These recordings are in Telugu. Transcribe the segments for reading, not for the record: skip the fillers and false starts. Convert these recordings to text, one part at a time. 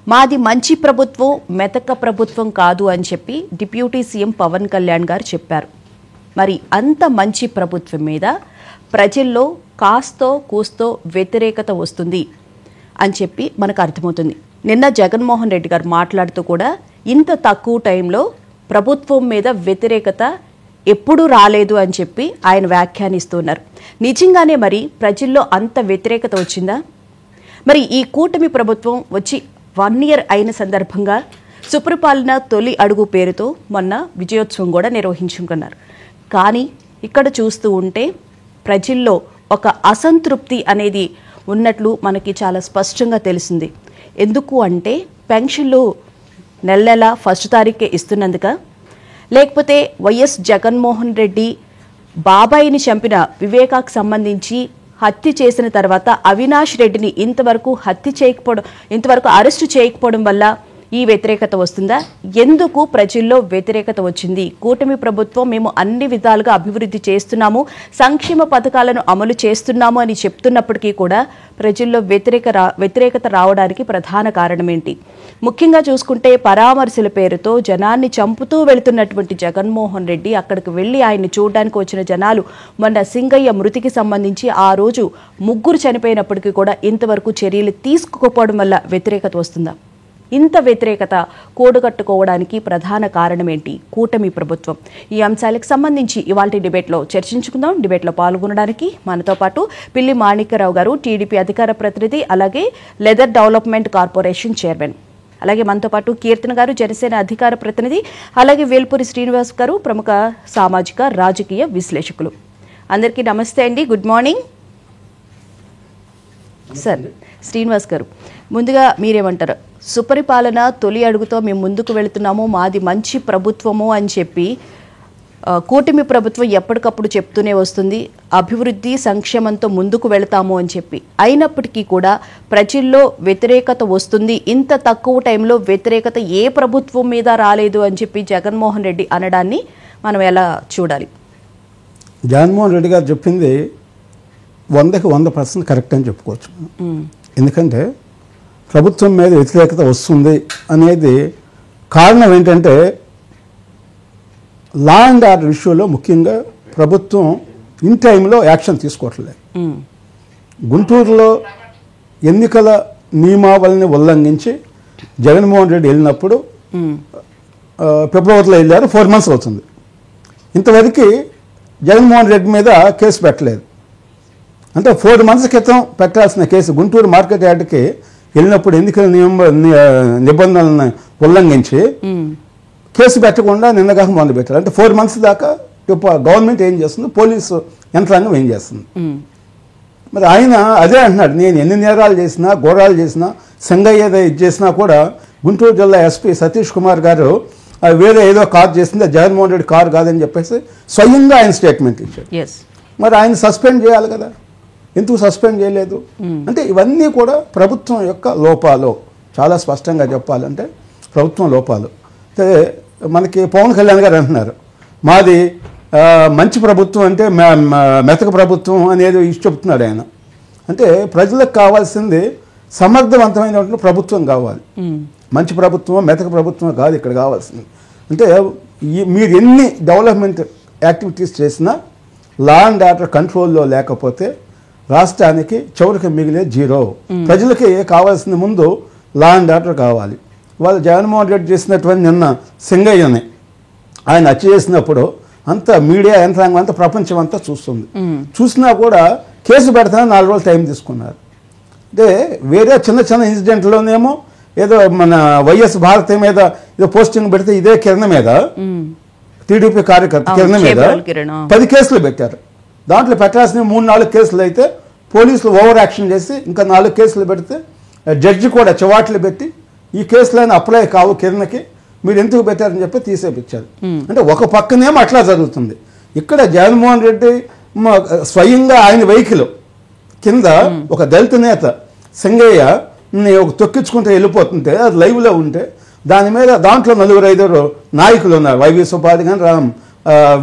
మాది మంచి ప్రభుత్వం, మెతక ప్రభుత్వం కాదు అని చెప్పి డిప్యూటీ సీఎం పవన్ కళ్యాణ్ గారు చెప్పారు. మరి అంత మంచి ప్రభుత్వం మీద ప్రజల్లో కాస్తో కూస్తో వ్యతిరేకత వస్తుంది అని చెప్పి మనకు అర్థమవుతుంది. నిన్న జగన్మోహన్ రెడ్డి గారు మాట్లాడుతూ కూడా ఇంత తక్కువ టైంలో ప్రభుత్వం మీద వ్యతిరేకత ఎప్పుడూ రాలేదు అని చెప్పి ఆయన వ్యాఖ్యానిస్తున్నారు. నిజంగానే మరి ప్రజల్లో అంత వ్యతిరేకత వచ్చిందా? మరి ఈ కూటమి ప్రభుత్వం వచ్చి 1 year అయిన సందర్భంగా సుపరిపాలన తొలి అడుగు పేరుతో మొన్న విజయోత్సవం కూడా నిర్వహించుకున్నారు. కానీ ఇక్కడ చూస్తూ ఉంటే ప్రజల్లో ఒక అసంతృప్తి అనేది ఉన్నట్లు మనకి చాలా స్పష్టంగా తెలిసింది. ఎందుకు అంటే పెన్షన్లు నెల నెల 1st తారీఖే ఇస్తున్నందుక, లేకపోతే వైఎస్ జగన్మోహన్ రెడ్డి బాబాయిని చంపిన వివేకాకు సంబంధించి హత్య చేసిన తర్వాత అవినాష్ రెడ్డిని ఇంతవరకు అరెస్టు చేయకపోవడం వల్ల ఈ వ్యతిరేకత వస్తుందా? ఎందుకు ప్రజల్లో వ్యతిరేకత వచ్చింది? కూటమి ప్రభుత్వం మేము అన్ని విధాలుగా అభివృద్ధి చేస్తున్నాము, సంక్షేమ పథకాలను అమలు చేస్తున్నాము అని చెప్తున్నప్పటికీ కూడా ప్రజల్లో వ్యతిరేకత రావడానికి ప్రధాన కారణం ఏంటి? ముఖ్యంగా చూసుకుంటే పరామర్శల పేరుతో జనాన్ని చంపుతూ వెళుతున్నటువంటి జగన్మోహన్ రెడ్డి అక్కడికి వెళ్లి ఆయన్ని చూడడానికి వచ్చిన జనాలు మొన్న సింగయ్య మృతికి సంబంధించి ఆ రోజు 3 చనిపోయినప్పటికీ కూడా ఇంతవరకు చర్యలు తీసుకోకపోవడం వల్ల వ్యతిరేకత వస్తుందా? ఇంత వ్యతిరేకత కూడగట్టుకోవడానికి ప్రధాన కారణం ఏంటి? కూటమి ప్రభుత్వం. ఈ అంశాలకు సంబంధించి ఇవాల్టి డిబేట్లో చర్చించుకుందాం. డిబేట్లో పాల్గొనడానికి మనతో పాటు పిల్లి మాణిక్యరావు గారు, టీడీపీ అధికార ప్రతినిధి, అలాగే లెదర్ డెవలప్మెంట్ కార్పొరేషన్ చైర్మన్, అలాగే మనతో పాటు కీర్తన గారు, జనసేన అధికార ప్రతినిధి, అలాగే వేల్పూరి శ్రీనివాస్ గారు, ప్రముఖ సామాజిక రాజకీయ విశ్లేషకులు. అందరికీ నమస్తే అండి, గుడ్ మార్నింగ్ సార్. శ్రీనివాస్ గారు, ముందుగా మీరేమంటారు? సుపరిపాలన తొలి అడుగుతో మేము ముందుకు వెళుతున్నాము, మాది మంచి ప్రభుత్వము అని చెప్పి కూటమి ప్రభుత్వం ఎప్పటికప్పుడు చెప్తూనే వస్తుంది, అభివృద్ధి సంక్షేమంతో ముందుకు వెళతాము అని చెప్పి. అయినప్పటికీ కూడా ప్రజల్లో వ్యతిరేకత వస్తుంది. ఇంత తక్కువ టైంలో వ్యతిరేకత ఏ ప్రభుత్వం మీద రాలేదు అని చెప్పి జగన్మోహన్ రెడ్డి అనడాన్ని మనం ఎలా చూడాలి? జగన్మోహన్ రెడ్డి గారు చెప్పింది 100కి 100% కరెక్ట్ అని చెప్పుకోవచ్చు. ఎందుకంటే ప్రభుత్వం మీద వ్యతిరేకత వస్తుంది అనేది కారణం ఏంటంటే లా అండ్ ఆర్డర్ ఇష్యూలో ముఖ్యంగా ప్రభుత్వం ఇన్ టైంలో యాక్షన్ తీసుకోవట్లేదు. గుంటూరులో ఎన్నికల నియమావళిని ఉల్లంఘించి జగన్మోహన్ రెడ్డి వెళ్ళినప్పుడు ఫిబ్రవరిలో వెళ్ళారు, 4 months అవుతుంది. ఇంతవరకు జగన్మోహన్ రెడ్డి మీద కేసు పెట్టలేదు. అంటే 4 months క్రితం పెట్టాల్సిన కేసు గుంటూరు మార్కెట్ యార్డ్కి వెళ్ళినప్పుడు ఎన్నికల నిబంధనలను ఉల్లంఘించి కేసు పెట్టకుండా నిన్నగా మొదలుపెట్టారు. అంటే 4 months దాకా గవర్నమెంట్ ఏం చేస్తుంది, పోలీసు యంత్రాంగం ఏం చేస్తుంది. మరి ఆయన అదే అంటున్నాడు, నేను ఎన్ని నేరాలు చేసినా, ఘోరాలు చేసినా, సంగయ్య ఇది చేసినా కూడా గుంటూరు జిల్లా ఎస్పీ సతీష్ కుమార్ గారు వేరే ఏదో కారు చేసింది, జగన్మోహన్ రెడ్డి కారు కాదని చెప్పేసి స్వయంగా ఆయన స్టేట్మెంట్ ఇచ్చాడు. మరి ఆయన సస్పెండ్ చేయాలి కదా, ఎందుకు సస్పెండ్ చేయలేదు? అంటే ఇవన్నీ కూడా ప్రభుత్వం యొక్క లోపాలు. చాలా స్పష్టంగా చెప్పాలంటే ప్రభుత్వం లోపాలు. అంటే మనకి పవన్ కళ్యాణ్ గారు అంటున్నారు, మాది మంచి ప్రభుత్వం అంటే మెతక ప్రభుత్వం అనేది చెప్తున్నాడు ఆయన. అంటే ప్రజలకు కావాల్సింది సమర్థవంతమైనటువంటి ప్రభుత్వం కావాలి. మంచి ప్రభుత్వం, మెతక ప్రభుత్వం కాదు ఇక్కడ కావాల్సింది. అంటే మీరు ఎన్ని డెవలప్మెంట్ యాక్టివిటీస్ చేసినా లా అండ్ ఆర్డర్ కంట్రోల్లో లేకపోతే రాష్ట్రానికి చివరికి మిగిలే 0. ప్రజలకి కావాల్సిన ముందు లా అండ్ ఆర్డర్ కావాలి. వాళ్ళు జగన్మోహన్ రెడ్డి చేసినటువంటి నిన్న సింగయ్యని ఆయన హత్య చేసినప్పుడు అంతా మీడియా యంత్రాంగం అంతా ప్రపంచం అంతా చూస్తుంది. చూసినా కూడా కేసు పెడతానని 4 రోజులు టైం తీసుకున్నారు. అంటే వేరే చిన్న చిన్న ఇన్సిడెంట్లోనేమో ఏదో మన వైఎస్ భారతి మీద ఏదో పోస్టింగ్ పెడితే ఇదే కిరణ్ మీద, టీడీపీ కార్యకర్త కిరణ్ మీద 10 కేసులు పెట్టారు. దాంట్లో పెట్టాల్సిన 3-4 కేసులు అయితే పోలీసులు ఓవర్ యాక్షన్ చేసి ఇంకా 4 కేసులు పెడితే జడ్జి కూడా చివాట్లు పెట్టి ఈ కేసులైనా అప్లై కావు కిరణ్కి, మీరు ఎందుకు పెట్టారని చెప్పి తీసేపించారు. అంటే ఒక పక్కనేమో అట్లా జరుగుతుంది. ఇక్కడ జగన్మోహన్ రెడ్డి స్వయంగా ఆయన వెహికల్ కింద ఒక దళిత నేత సింగయ్య తొక్కించుకుంటే వెళ్ళిపోతుంటే అది లైవ్లో ఉంటే దాని మీద దాంట్లో 4-5 నాయకులు ఉన్నారు, వైవి సుబ్బారెడ్డి కానీ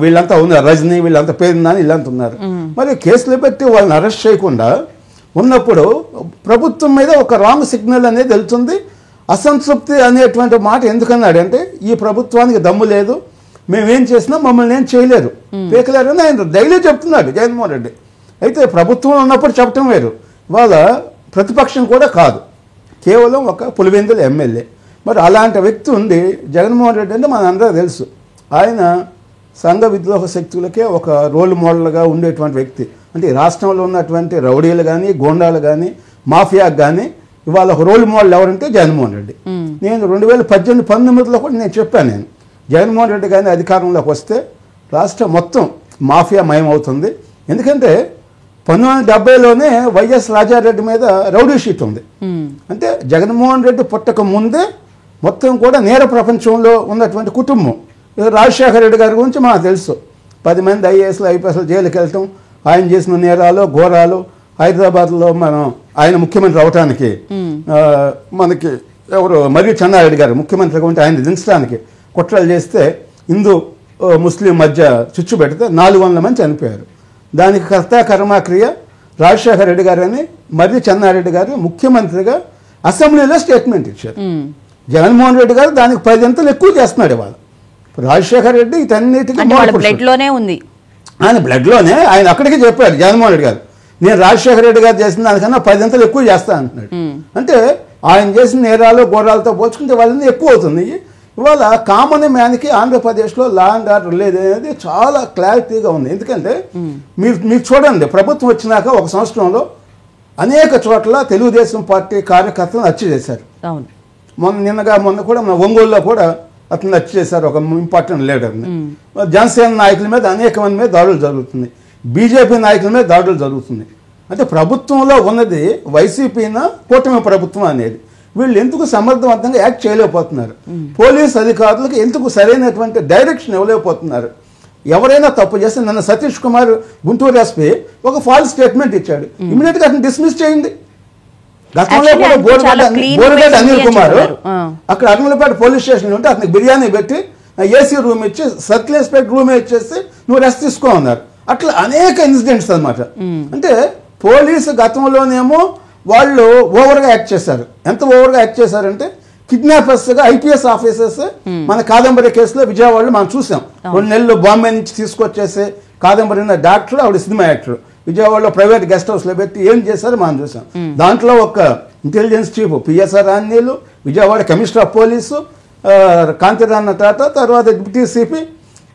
వీళ్ళంతా ఉన్నారు, రజనీ వీళ్ళంతా పేరుందని వీళ్ళంతా ఉన్నారు. మరి కేసులు పెట్టి వాళ్ళని అరెస్ట్ చేయకుండా ఉన్నప్పుడు ప్రభుత్వం మీద ఒక రాంగ్ సిగ్నల్ అనేది వెళ్తుంది. అసంతృప్తి అనేటువంటి మాట ఎందుకన్నాడు అంటే ఈ ప్రభుత్వానికి దమ్ము లేదు, మేమేం చేసినా మమ్మల్ని ఏం చేయలేరు, పీకలేరు అని ఆయన డైలీ చెప్తున్నాడు జగన్మోహన్ రెడ్డి. అయితే ప్రభుత్వం ఉన్నప్పుడు చెప్పడం వేరు, వాళ్ళ ప్రతిపక్షం కూడా కాదు, కేవలం ఒక పులివెందుల ఎమ్మెల్యే. మరి అలాంటి వ్యక్తి ఉండి జగన్మోహన్ రెడ్డి అంటే మనందరూ తెలుసు, ఆయన సంఘ విద్రోహ శక్తులకే ఒక రోల్ మోడల్గా ఉండేటువంటి వ్యక్తి. అంటే ఈ రాష్ట్రంలో ఉన్నటువంటి రౌడీలు కానీ గోండాలు కానీ మాఫియాకు కానీ ఇవాళ ఒక రోల్ మోడల్ ఎవరంటే జగన్మోహన్ రెడ్డి. నేను 2018-19లో కూడా నేను చెప్పాను, నేను జగన్మోహన్ రెడ్డి కానీ అధికారంలోకి వస్తే రాష్ట్రం మొత్తం మాఫియా మయమవుతుంది. ఎందుకంటే 1970లోనే వైఎస్ రాజారెడ్డి మీద రౌడీ షీట్ ఉంది. అంటే జగన్మోహన్ రెడ్డి పుట్టక ముందే మొత్తం కూడా నేర ప్రపంచంలో ఉన్నటువంటి కుటుంబం. రాజశేఖర రెడ్డి గారి గురించి మనకు తెలుసు, 10 మంది ఐఏఎస్లు ఐపీఎస్లు జైలుకి వెళ్ళటం, ఆయన చేసిన నేరాలు ఘోరాలు. హైదరాబాద్లో మనం ఆయన ముఖ్యమంత్రి అవటానికి మనకి ఎవరు మరియు చెన్నారెడ్డి గారు ముఖ్యమంత్రిగా ఉంటే ఆయన దించడానికి కుట్రలు చేస్తే హిందూ ముస్లిం మధ్య చిచ్చు పెడితే 400 మంది చనిపోయారు. దానికి కర్త కర్మక్రియ రాజశేఖర రెడ్డి గారు అని మరియు చెన్నారెడ్డి గారు ముఖ్యమంత్రిగా అసెంబ్లీలో స్టేట్మెంట్ ఇచ్చారు. జగన్మోహన్ రెడ్డి గారు దానికి 10 అంతలు ఎక్కువ చేస్తున్నాడు ఇవాళ. రాజశేఖర రెడ్డి ఇటన్నిటికీ ఆయన బ్లడ్లోనే ఆయన అక్కడికి చెప్పాడు జగన్మోహన్ రెడ్డి గారు, నేను రాజశేఖర రెడ్డి గారు చేసిన దానికన్నా 10 అంతలు ఎక్కువ చేస్తా అంటున్నాడు. అంటే ఆయన చేసిన నేరాలు ఘోరాలతో పోల్చుకుంటే వాళ్ళని ఎక్కువ అవుతుంది. ఇవాళ కామన్ మ్యాన్కి ఆంధ్రప్రదేశ్లో లా అండ్ ఆర్డర్ లేదు అనేది చాలా క్లారిటీగా ఉంది. ఎందుకంటే మీరు చూడండి, ప్రభుత్వం వచ్చినాక 1 సంవత్సరంలో అనేక చోట్ల తెలుగుదేశం పార్టీ కార్యకర్తలను హత్య చేశారు. మొన్న కూడా మన ఒంగోలులో కూడా అతను హత్య చేశారు, ఒక ఇంపార్టెంట్ లీడర్ని. జనసేన నాయకుల మీద అనేక మంది మీద దాడులు జరుగుతుంది, బీజేపీ నాయకుల మీద దాడులు జరుగుతుంది. అంటే ప్రభుత్వంలో ఉన్నది వైసీపీనా కూటమి ప్రభుత్వం అనేది. వీళ్ళు ఎందుకు సమర్థవంతంగా యాక్ట్ చేయలేకపోతున్నారు, పోలీస్ అధికారులకు ఎందుకు సరైనటువంటి డైరెక్షన్ ఇవ్వలేకపోతున్నారు. ఎవరైనా తప్పు చేస్తే నన్ను సతీష్ కుమార్ గుంటూరు ఎస్పీ ఒక ఫాల్స్ స్టేట్మెంట్ ఇచ్చాడు, ఇమీడియట్గా అతను డిస్మిస్ చేయండి. గతంలో కూడా బోరుగడ్డ అనిల్ కుమార్ అక్కడ అర్మలపేట పోలీస్ స్టేషన్ ఉంటే అతనికి బిర్యానీ పెట్టి ఏసీ రూమ్ ఇచ్చి సర్కిల్ ఇన్స్పెక్టర్ రూమ్ ఇచ్చేసి నువ్వు రెస్ట్ తీసుకో అన్నారు. అట్లా అనేక ఇన్సిడెంట్స్ అనమాట. అంటే పోలీసు గతంలోనేమో వాళ్ళు ఓవర్గా యాక్ట్ చేశారు. ఎంత ఓవర్గా యాక్ట్ చేశారంటే కిడ్నాపర్స్గా ఐపీఎస్ ఆఫీసర్స్ మన కాదంబరి కేసులో విజయవాడలో మనం చూసాం. 2 నెలలు బాంబే నుంచి తీసుకొచ్చేసి కాదంబరి ఉన్న డాక్టర్, ఆవిడ సినిమా యాక్టర్, విజయవాడలో ప్రైవేట్ గెస్ట్ హౌస్లో పెట్టి ఏం చేశారో మనం చూసాం. దాంట్లో ఒక intelligence chief P S R Anjaneyulu, Vijayawada commissioner of police Kanthi Rana Tata, తర్వాత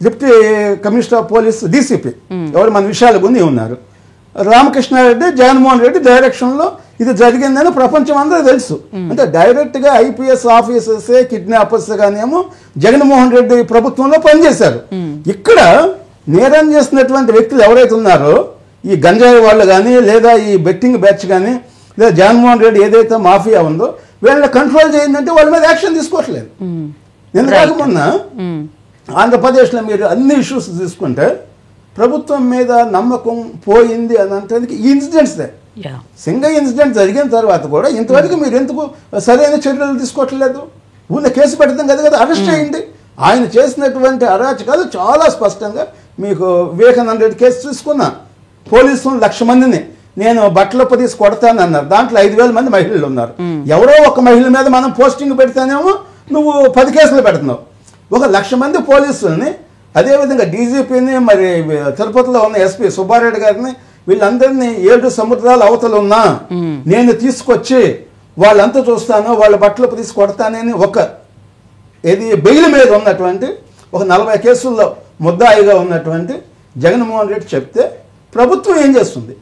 deputy commissioner of police DCP ఎవరు మన విషయాల గురించి ఉన్నారు. రామకృష్ణారెడ్డి జగన్మోహన్ రెడ్డి డైరెక్షన్లో ఇది జరిగిందని ప్రపంచం అందరూ తెలుసు. అంటే డైరెక్ట్గా ఐపీఎస్ ఆఫీసర్సే కిడ్నాపర్స్ గానేమో జగన్మోహన్ రెడ్డి ప్రభుత్వంలో పనిచేశారు. ఇక్కడ నేరం చేసినటువంటి వ్యక్తులు ఎవరైతే ఉన్నారో ఈ గంజాయి వాళ్ళు కానీ లేదా ఈ బెట్టింగ్ బ్యాచ్ కానీ లేదా జగన్మోహన్ రెడ్డి ఏదైతే మాఫియా ఉందో వీళ్ళని కంట్రోల్ చేయందంటే వాళ్ళ మీద యాక్షన్ తీసుకోవట్లేదు. నేను కాకుండా ఆంధ్రప్రదేశ్లో మీరు అన్ని ఇష్యూస్ తీసుకుంటే ప్రభుత్వం మీద నమ్మకం పోయింది అని అంటే ఈ ఇన్సిడెంట్స్దే. సింగిల్ ఇన్సిడెంట్ జరిగిన తర్వాత కూడా ఇంతవరకు మీరు ఎందుకు సరైన చర్యలు తీసుకోవట్లేదు? ఊళ్ళో కేసు పెడతాం కదా, అరెస్ట్ చేయండి. ఆయన చేసినటువంటి అరాచకాలు చాలా స్పష్టంగా మీకు వివేకానంద రెడ్డి కేసు తీసుకున్నా, పోలీసులు 1,00,000 మందిని నేను బట్టలొప్ప తీసి కొడతానన్నారు, దాంట్లో 5,000 మంది మహిళలు ఉన్నారు. ఎవరో ఒక మహిళ మీద మనం పోస్టింగ్ పెడితేనేమో నువ్వు 10 కేసులు పెడుతున్నావు. 1,00,000 మంది పోలీసుల్ని, అదేవిధంగా డీజీపీని, మరి తిరుపతిలో ఉన్న ఎస్పీ సుబ్బారెడ్డి గారిని, వీళ్ళందరినీ 7 సముద్రాల అవతల ఉన్నా నేను తీసుకొచ్చి వాళ్ళంతా చూస్తాను, వాళ్ళ బట్టలొప్ప తీసి కొడతానని ఏది బెయిల్ మీద ఉన్నటువంటి ఒక 40 కేసుల్లో ముద్దాయిగా ఉన్నటువంటి జగన్మోహన్ రెడ్డి చెప్తే ప్రభుత్వం ఏం చేస్తుంది?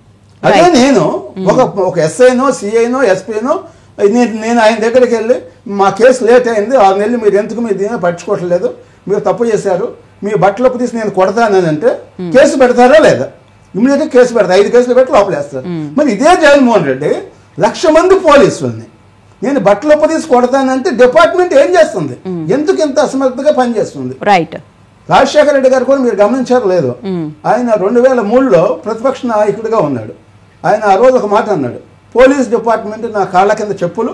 అదే నేను ఒక ఎస్ఐనో సిఐనో ఎస్పీనో నేను ఆయన దగ్గరికి వెళ్ళి మా కేసు లేట్ అయింది 6 నెలలు, మీరు ఎందుకు మీరు దీన్ని పట్టించుకోవట్లేదు, మీరు తప్పు చేశారు, మీ బట్టలోకి తీసి నేను కొడతానని అంటే కేసు పెడతారా లేదా? ఇమీడియట్గా కేసు పెడతారు, 5 కేసులు పెట్టి లోపలేస్తారు. మరి ఇదే జగన్మోహన్ రెడ్డి 1,00,000 మంది పోలీసుల్ని నేను బట్టలోకి తీసి కొడతానంటే డిపార్ట్మెంట్ ఏం చేస్తుంది? ఎందుకు ఇంత అసమర్థగా పనిచేస్తుంది? రైట్. రాజశేఖర రెడ్డి గారు కూడా మీరు గమనించారు లేదు, ఆయన 2003లో ప్రతిపక్ష నాయకుడిగా ఉన్నాడు. ఆయన ఆ రోజు ఒక మాట అన్నాడు, పోలీస్ డిపార్ట్మెంట్ నా కాళ్ళ కింద చెప్పులు,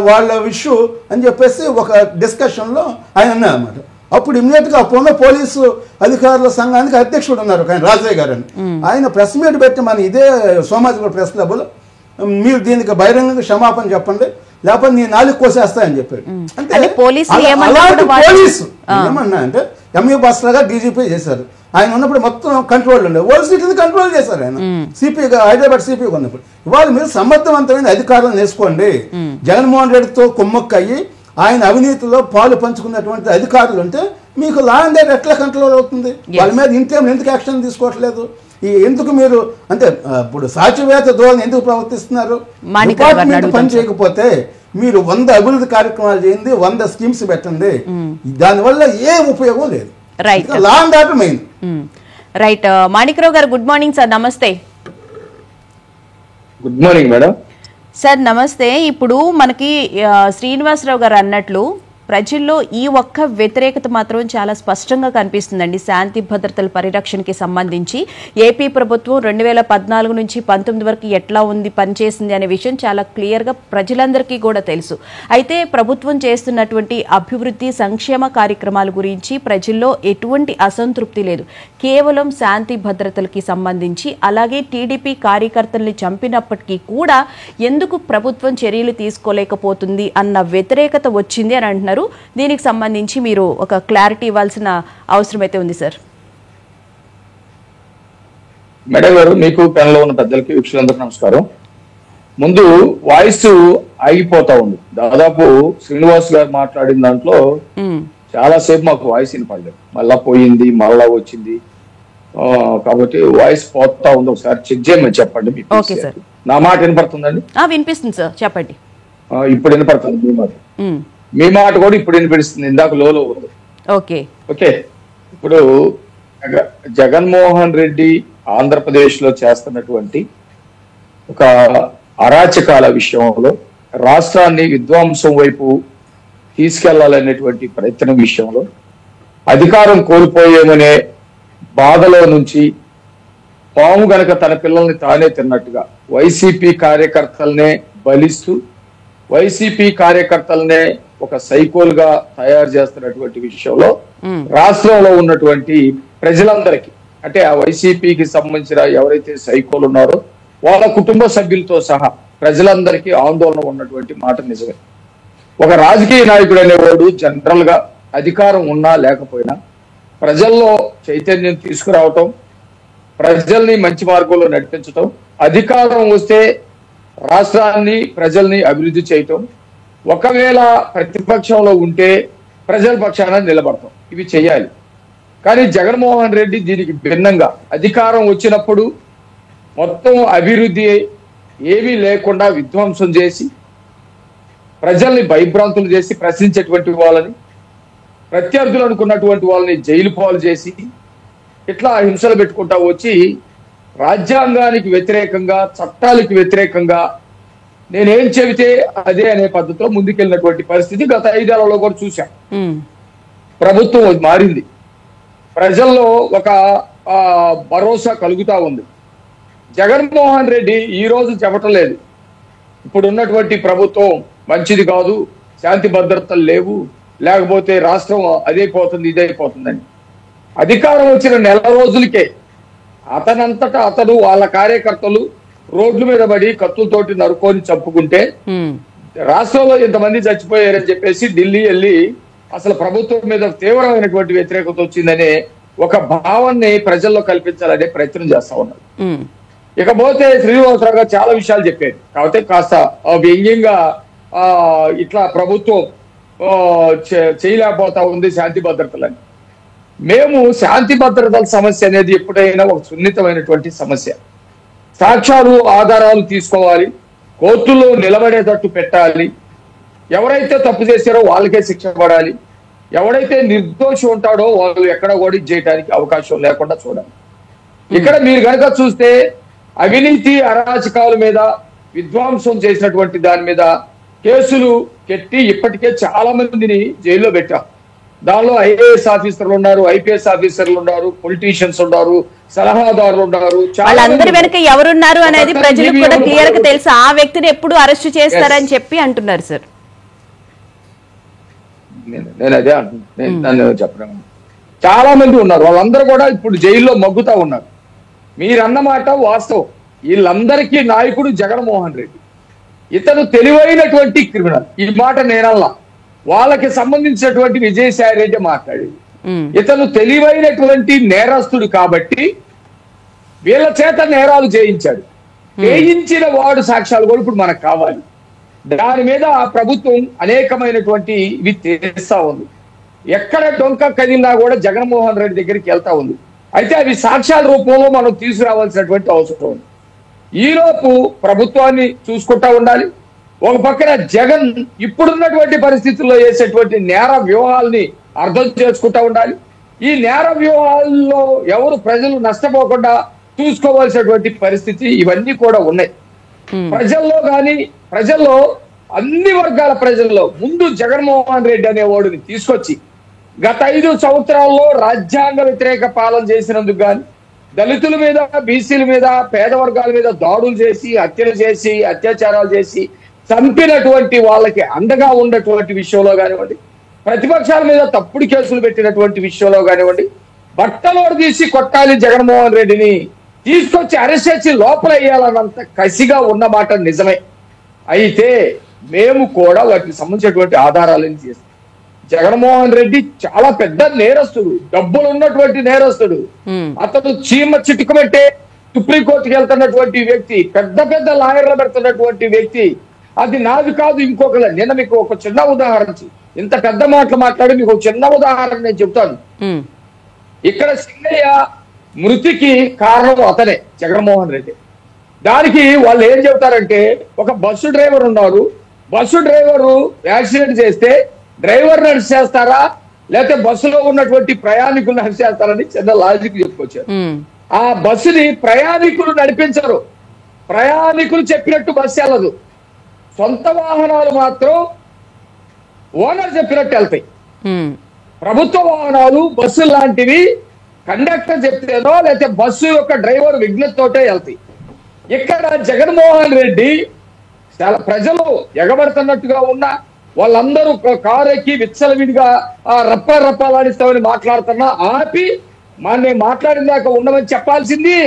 వాళ్ళ ఇష్యూ అని చెప్పేసి ఒక డిస్కషన్లో ఆయన అన్నారు అన్నమాట. అప్పుడు ఇమ్మీడియట్గా అప్పుడు పోలీసు అధికారుల సంఘానికి అధ్యక్షుడు ఉన్నారు ఆయన రాజయ్య గారు అని, ఆయన ప్రెస్ మీట్ పెట్టి మన ఇదే సోమాజిగూడ ప్రెస్ క్లబ్లో మీరు దీనికి బహిరంగంగా క్షమాపణ చెప్పండి, లేకపోతే నీ నాలుగు కోసేస్తా అని చెప్పాడు. అంటే పోలీసులు పోలీసు ఏమన్నా అంటే ఎంయూ భాస్కర్ డీజీపీ చేశారు. ఆయన ఉన్నప్పుడు మొత్తం కంట్రోల్ ఉండే ఓల్డ్ సిటీని కంట్రోల్ చేశారు ఆయన సిపిగా, హైదరాబాద్ సిపిగా ఉన్నప్పుడు. ఇవాళ మీరు సమర్థవంతమైన అధికారులను వేసుకోండి. జగన్మోహన్ రెడ్డితో కుమ్మక్కయ్యి ఆయన అవినీతిలో పాలు పంచుకున్నటువంటి అధికారులు ఉంటే మీకు లా అండ్ ఆర్డర్ ఎట్లా కంట్రోల్ అవుతుంది? వాళ్ళ మీద ఇంకేం ఎందుకు యాక్షన్ తీసుకోవట్లేదు? ఎందుకు మీరు అంటే ఇప్పుడు సాచివేత ధోరణి ఎందుకు ప్రవర్తిస్తున్నారు? డిపార్ట్మెంట్ పని చేయకపోతే మీరు 100 అభివృద్ధి కార్యక్రమాలు చేయండి, 100 స్కీమ్స్ పెట్టండి, దానివల్ల ఏ ఉపయోగం లేదు. Law and order main. Right. Manikrao గారు గుడ్ మార్నింగ్ సార్. నమస్తే. Good morning madam. సార్ నమస్తే. ఇప్పుడు మనకి శ్రీనివాసరావు గారు అన్నట్లు ప్రజల్లో ఈ ఒక్క వ్యతిరేకత మాత్రం చాలా స్పష్టంగా కనిపిస్తుందండి. శాంతి భద్రతల పరిరక్షణకి సంబంధించి ఏపీ ప్రభుత్వం 2014 నుంచి 19 వరకు ఎట్లా ఉంది పనిచేసింది అనే విషయం చాలా క్లియర్గా ప్రజలందరికీ కూడా తెలుసు. అయితే ప్రభుత్వం చేస్తున్నటువంటి అభివృద్ధి సంక్షేమ కార్యక్రమాల గురించి ప్రజల్లో ఎటువంటి అసంతృప్తి లేదు. కేవలం శాంతి భద్రతలకి సంబంధించి అలాగే టీడీపీ కార్యకర్తల్ని చంపినప్పటికీ కూడా ఎందుకు ప్రభుత్వం చర్యలు తీసుకోలేకపోతుంది అన్న వ్యతిరేకత వచ్చింది అని అంటున్నారు. దీనికి సంబంధించి మీరు ఒక క్లారిటీ ఇవ్వాల్సిన అవసరం అయితే ఉంది సార్. మేడం గారు, మీకు ప్యానెల్లో ఉన్న పెద్దలకి వీక్షకులందరికీ నమస్కారం. ముందు వాయిస్ ఆగిపోతా ఉంది. దాదాపు శ్రీనివాస్ గారు మాట్లాడిన దాంట్లో చాలాసేపు మాకు వాయిస్ వినపడలేదు. మళ్ళా పోయింది, మళ్ళా వచ్చింది. కాబట్టి వాయిస్ పోతా ఉంది. ఒకసారి చెక్ చేయమని చెప్పండి. నా మాట వినపడుతుందండి? వినిపిస్తుంది సార్, చెప్పండి. ఇప్పుడు వినపడుతుంది మీ మాట. మీ మాట కూడా ఇప్పుడు వినిపిస్తుంది. ఇందాక లోలో ఉంది. ఓకే. ఇప్పుడు జగన్మోహన్ రెడ్డి ఆంధ్రప్రదేశ్ లో చేస్తున్నటువంటి ఒక అరాచకాల విషయంలో రాష్ట్రాన్ని విధ్వంసం వైపు తీసుకెళ్లాలనేటువంటి ప్రయత్నం విషయంలో అధికారం కోల్పోయేమనే బాధలో నుంచి పాము గనక తన పిల్లల్ని తానే తిన్నట్టుగా వైసీపీ కార్యకర్తలనే బలిస్తూ వైసీపీ కార్యకర్తలనే ఒక సైకోల్ గా తయారు చేస్తున్నటువంటి విషయంలో రాష్ట్రంలో ఉన్నటువంటి ప్రజలందరికీ, అంటే ఆ వైసీపీకి సంబంధించిన ఎవరైతే సైకోలు ఉన్నారో వాళ్ళ కుటుంబ సభ్యులతో సహా ప్రజలందరికీ ఆందోళన ఉన్నటువంటి మాట నిజమే. ఒక రాజకీయ నాయకుడు అనేవాడు జనరల్ గా అధికారం ఉన్నా లేకపోయినా ప్రజల్లో చైతన్యం తీసుకురావటం, ప్రజల్ని మంచి మార్గంలో నడిపించటం, అధికారం వస్తే రాష్ట్రాన్ని ప్రజల్ని అభివృద్ధి చేయటం, ఒకవేళ ప్రతిపక్షంలో ఉంటే ప్రజల పక్షాన నిలబడతాం, ఇవి చేయాలి. కానీ జగన్మోహన్ రెడ్డి దీనికి భిన్నంగా అధికారం వచ్చినప్పుడు మొత్తం అభివృద్ధి ఏమీ లేకుండా విధ్వంసం చేసి ప్రజల్ని భయభ్రాంతులు చేసి ప్రశ్నించేటువంటి వాళ్ళని, ప్రత్యర్థులు అనుకున్నటువంటి వాళ్ళని జైలు పాలు చేసి ఇట్లా హింసలు పెట్టుకుంటా వచ్చి రాజ్యాంగానికి వ్యతిరేకంగా, చట్టాలకు వ్యతిరేకంగా నేనేం చెబితే అదే అనే పద్ధతిలో ముందుకెళ్ళినటువంటి పరిస్థితి గత 5 ఏళ్లలో కూడా చూశాం. ప్రభుత్వం మారింది, ప్రజల్లో ఒక భరోసా కలుగుతా ఉంది. జగన్మోహన్ రెడ్డి ఈ రోజు చెప్పటం లేదు ఇప్పుడు ఉన్నటువంటి ప్రభుత్వం మంచిది కాదు, శాంతి భద్రతలు లేవు, లేకపోతే రాష్ట్రం అదైపోతుంది ఇదైపోతుందని. అధికారం వచ్చిన నెల రోజులకే అతనంతటా అతను వాళ్ళ కార్యకర్తలు రోడ్ల మీద పడి కత్తులతోటి నరుకొని చంపుకుంటే రాష్ట్రంలో ఇంతమంది చచ్చిపోయారని చెప్పేసి ఢిల్లీ వెళ్ళి అసలు ప్రభుత్వం మీద తీవ్రమైనటువంటి వ్యతిరేకత వచ్చిందనే ఒక భావాన్ని ప్రజల్లో కల్పించాలనే ప్రయత్నం చేస్తా ఉన్నారు. ఇకపోతే శ్రీనివాసరావు గారు చాలా విషయాలు చెప్పారు, కాకపోతే కాస్త వ్యంగ్యంగా ఇట్లా ప్రభుత్వం చేయలేకపోతా ఉంది శాంతి భద్రతలని. మేము శాంతి భద్రతల సమస్య అనేది ఎప్పుడైనా ఒక సున్నితమైనటువంటి సమస్య. సాక్ష్యాలు ఆధారాలు తీసుకోవాలి, కోర్టులో నిలబడేటట్టు పెట్టాలి, ఎవరైతే తప్పు చేశారో వాళ్ళకే శిక్ష పడాలి, ఎవడైతే నిర్దోషి ఉంటాడో వాళ్ళు ఎక్కడ కూడా చేయడానికి అవకాశం లేకుండా చూడాలి. ఇక్కడ మీరు కనుక చూస్తే అవినీతి అరాచకాల మీద విధ్వంసం చేసినటువంటి దాని మీద కేసులు పెట్టి ఇప్పటికే చాలా మందిని జైల్లో పెట్టాం. దానిలో ఐఏఎస్ ఆఫీసర్లు ఉన్నారు, ఐపీఎస్ ఆఫీసర్లు ఉన్నారు, పొలిటీషియన్స్ ఉన్నారు, సలహాదారులు ఉన్నారు. వాళ్ళందరి వెనక ఎవరున్నారు అనేది ప్రజలకు కూడా క్లియర్ గా తెలుసు. ఆ వ్యక్తిని ఎప్పుడు అరెస్ట్ చేస్తారని చెప్పి అంటున్నారు సార్. నేను అదే అంటున్నాను, చెప్పడం చాలా మంది ఉన్నారు, వాళ్ళందరూ కూడా ఇప్పుడు జైల్లో మగ్గుతా ఉన్నారు. మీరన్నమాట వాస్తవం. వీళ్ళందరికీ నాయకుడు జగన్మోహన్ రెడ్డి. ఇతను తెలివైనటువంటి క్రిమినల్. ఈ మాట నేనల్లా, వాళ్ళకి సంబంధించినటువంటి విజయసాయి రెడ్డి మాట్లాడేది. ఇతను తెలివైనటువంటి నేరస్తుడు కాబట్టి వీళ్ళ చేత నేరాలు చేయించాడు. చేయించిన వాడు సాక్ష్యాలు కూడా ఇప్పుడు మనకు కావాలి. దాని మీద ప్రభుత్వం అనేకమైనటువంటి ఇవి చేస్తా ఉంది. ఎక్కడ డొంక కదిలినా కూడా జగన్మోహన్ రెడ్డి దగ్గరికి వెళ్తా ఉంది. అయితే అవి సాక్ష్యాల రూపంలో మనం తీసుకురావాల్సినటువంటి అవసరం ఉంది. ఈలోపు ప్రభుత్వాన్ని చూసుకుంటా ఉండాలి. ఒక పక్కన జగన్ ఇప్పుడున్నటువంటి పరిస్థితుల్లో చేసేటువంటి నేర వ్యూహాల్ని అర్థం చేసుకుంటా ఉండాలి. ఈ నేర వ్యూహాల్లో ఎవరు ప్రజలు నష్టపోకుండా చూసుకోవాల్సినటువంటి పరిస్థితి ఇవన్నీ కూడా ఉన్నాయి. ప్రజల్లో అన్ని వర్గాల ప్రజల్లో ముందు జగన్మోహన్ రెడ్డి అనేవాడిని తీసుకొచ్చి గత 5 సంవత్సరాల్లో రాజ్యాంగ వ్యతిరేక పాలన చేసినందుకు కానీ, దళితుల మీద, బీసీల మీద, పేద వర్గాల మీద దాడులు చేసి, హత్యలు చేసి, అత్యాచారాలు చేసి చంపినటువంటి వాళ్ళకి అండగా ఉన్నటువంటి విషయంలో కానివ్వండి, ప్రతిపక్షాల మీద తప్పుడు కేసులు పెట్టినటువంటి విషయంలో కానివ్వండి, బట్టలోడు తీసి కొట్టాలి జగన్మోహన్ రెడ్డిని, తీసుకొచ్చి అరెస్ట్ చేసి లోపల వేయాలన్నంత కసిగా ఉన్న మాట నిజమే. అయితే మేము కూడా వాటికి సంబంధించినటువంటి ఆధారాలను చేస్తాం. జగన్మోహన్ రెడ్డి చాలా పెద్ద నేరస్తుడు, డబ్బులు ఉన్నటువంటి నేరస్తుడు. అతను చీమ చిట్టుకుమెట్టే సుప్రీంకోర్టుకి వెళ్తున్నటువంటి వ్యక్తి, పెద్ద పెద్ద లాయర్లు పెడుతున్నటువంటి వ్యక్తి. అది నాది కాదు, ఇంకొకరు. నిన్న మీకు ఒక చిన్న ఉదాహరణ, ఇంత పెద్ద మాటలు మాట్లాడి మీకు ఒక చిన్న ఉదాహరణ నేను చెప్తాను. ఇక్కడ సింగయ్య మృతికి కారణం అతనే, జగన్మోహన్ రెడ్డి. దానికి వాళ్ళు ఏం చెబుతారంటే, ఒక బస్సు డ్రైవర్ ఉన్నారు, బస్సు డ్రైవరు యాక్సిడెంట్ చేస్తే డ్రైవర్ అరెస్ట్ చేస్తారా లేకపోతే బస్సులో ఉన్నటువంటి ప్రయాణికులను అరెస్ట్ చేస్తారని చిన్న లాజిక్ చెప్పుకొచ్చారు. ఆ బస్సుని ప్రయాణికులు నడిపించరు, ప్రయాణికులు చెప్పినట్టు బస్సు వెళ్ళదు, సొంత వాహనాలు మాత్రం ఓనర్ చెప్పినట్టు వెళ్తాయి. ప్రభుత్వ వాహనాలు, బస్సు లాంటివి కండక్టర్ చెప్తేనో లేకపోతే బస్సు యొక్క డ్రైవర్ విజ్ఞతతోటే వెళ్తాయి. ఇక్కడ జగన్మోహన్ రెడ్డి ప్రజలు ఎగబడుతున్నట్టుగా ఉన్న వాళ్ళందరూ కారు ఎక్కి విచ్చలవిడిగా రప్పాలాడిస్తామని మాట్లాడుతున్నా ఆపి మన మాట్లాడినాక ఉండమని చెప్పాల్సింది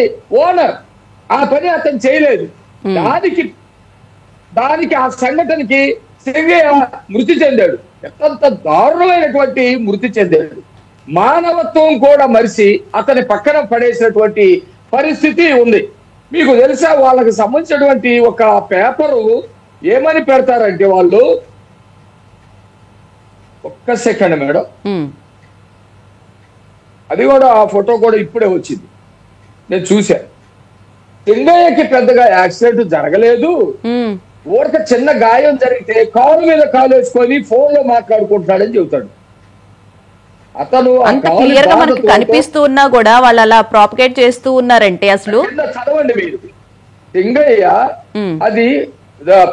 ఓనర్. ఆ పని అతను చేయలేదు. దానికి ఆ సంఘటనకి సింగయ్య మృతి చెందాడు. ఎంత దారుణమైనటువంటి మృతి చెందాడు. మానవత్వం కూడా మరిచి అతని పక్కన పడేసినటువంటి పరిస్థితి ఉంది. మీకు తెలుసా, వాళ్ళకి సంబంధించినటువంటి ఒక పేపరు ఏమని పెడతారంటే వాళ్ళు, ఒక్క సెకండ్ మేడం, అది కూడా ఆ ఫోటో కూడా ఇప్పుడే వచ్చింది, నేను చూశాను. సింగయ్యకి పెద్దగా యాక్సిడెంట్ జరగలేదు, ఊరిక చిన్న గాయం జరిగితే కాలు మీద కాలు వేసుకొని ఫోన్ లో మాట్లాడుకుంటున్నాడని చెబుతాడు. అతను అంత క్లియర్ గా మనకి కనిపిస్తూ ఉన్నా కూడా వాళ్ళు అలా ప్రాపగేట్ చేస్తూ ఉన్నారంటే అసలు చదవండి మీరు. సింగయ్య అది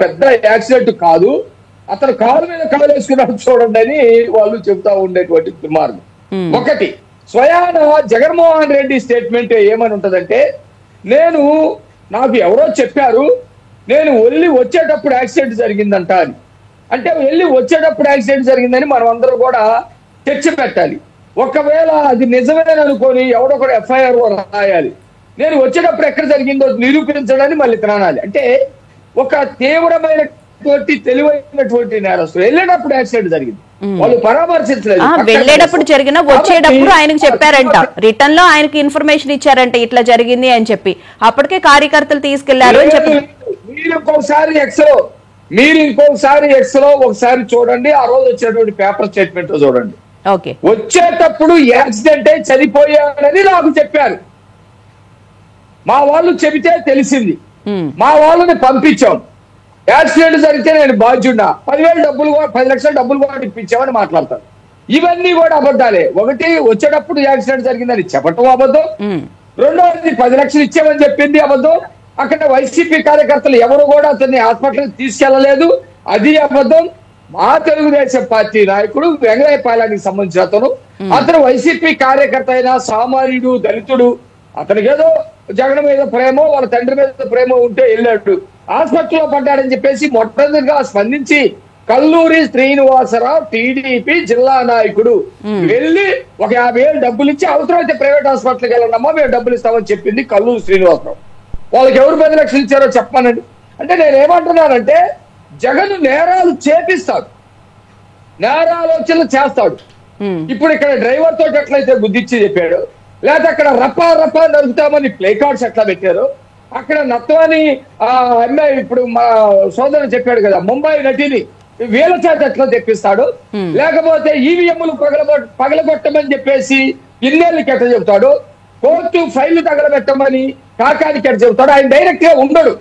పెద్ద యాక్సిడెంట్ కాదు, అతను కాలు మీద కాలు వేసుకున్నాడు చూడండి అని వాళ్ళు చెబుతా ఉండేటువంటి దుర్మార్గం. ఒకటి, స్వయాన జగన్మోహన్ రెడ్డి స్టేట్మెంట్ ఏమని ఉంటదంటే, నాకు ఎవరో చెప్పారు నేను వెళ్ళి వచ్చేటప్పుడు యాక్సిడెంట్ జరిగిందంట అని. అంటే వెళ్ళి వచ్చేటప్పుడు యాక్సిడెంట్ జరిగిందని మనం అందరూ కూడా చర్చ పెట్టాలి. ఒకవేళ అది నిజమేననుకొని ఎవడో కూడా ఎఫ్ఐఆర్ రాయాలి. నేను వచ్చేటప్పుడు ఎక్కడ జరిగిందో నిరూపించడానికి మళ్ళీ తినాలి. అంటే ఒక తీవ్రమైనటువంటి తెలివైనటువంటి నేరస్తులు వెళ్ళేటప్పుడు యాక్సిడెంట్ జరిగింది, వాళ్ళు పరామర్శించలేదు. వెళ్ళేటప్పుడు జరిగిన వచ్చేటప్పుడు ఆయనకు చెప్పారంట, రిటర్న్ లో ఆయనకి ఇన్ఫర్మేషన్ ఇచ్చారంట ఇట్లా జరిగింది అని చెప్పి. అప్పటికే కార్యకర్తలు తీసుకెళ్లారు అని చెప్పి. మీరు ఇంకొకసారి ఎక్స్ లో ఒకసారి చూడండి, ఆ రోజు వచ్చేటువంటి పేపర్ స్టేట్మెంట్ చూడండి. వచ్చేటప్పుడు యాక్సిడెంట్ అయి చనిపోయాడని నాకు చెప్పారు. మా వాళ్ళు చెబితే తెలిసింది, మా వాళ్ళని పంపించాం. యాక్సిడెంట్ జరిగితే నేను బాధ్యున్నా, 10 లక్షల డబ్బులు కూడా ఇప్పించామని మాట్లాడతారు. ఇవన్నీ కూడా అబద్ధాలే. ఒకటి, వచ్చేటప్పుడు యాక్సిడెంట్ జరిగిందని చెప్పటం అబద్ధం. రెండవది, 10 లక్షలు ఇచ్చామని చెప్పింది అబద్ధం. అక్కడ వైసీపీ కార్యకర్తలు ఎవరు కూడా అతన్ని హాస్పిటల్కి తీసుకెళ్లలేదు, అది అబద్ధం. మా తెలుగుదేశం పార్టీ నాయకుడు వెంగళపాలానికి సంబంధించిన అతను వైసీపీ కార్యకర్త అయినా సామాన్యుడు, దళితుడు. అతనికి ఏదో జగన్ మీద ప్రేమో వాళ్ళ తండ్రి మీద ప్రేమో ఉంటే వెళ్ళాడు, హాస్పిటల్లో పడ్డాడని చెప్పేసి మొట్టమొదటిగా స్పందించి కల్లూరి శ్రీనివాసరావు టీడీపీ జిల్లా నాయకుడు వెళ్ళి ఒక 50,000 డబ్బులు ఇచ్చి అవసరమైతే ప్రైవేట్ హాస్పిటల్కి వెళ్ళండమ్మా మేము డబ్బులు ఇస్తామని చెప్పింది కల్లూరి శ్రీనివాసరావు. వాళ్ళకి ఎవరు 10 లక్షలు ఇచ్చారో చెప్పానండి. అంటే నేను ఏమంటున్నానంటే జగన్ నేరాలు చేపిస్తాడు, నేరాలోచనలు చేస్తాడు. ఇప్పుడు ఇక్కడ డ్రైవర్ తోటి ఎట్లయితే బుద్ధిచ్చి చెప్పాడు, లేకపోతే అక్కడ రప్పా రప్పా నరుకుతామని ప్లే కార్డ్స్ ఎట్లా పెట్టారు, అక్కడ నత్వాని అమ్మాయి ఇప్పుడు మా సోదరుడు చెప్పాడు కదా, ముంబై నటిని వీళ్ళ చేత ఎట్లా తెప్పిస్తాడు, లేకపోతే ఈవీఎంలు పగలగొట్టమని చెప్పేసి ఇన్నేళ్ళకి ఎట్లా చెబుతాడు, కోర్టు ఫైళ్లు తగలబెట్టమని కాకానికి ఎట్లా చెబుతాడు. ఆయన డైరెక్ట్ గా ఉండడు.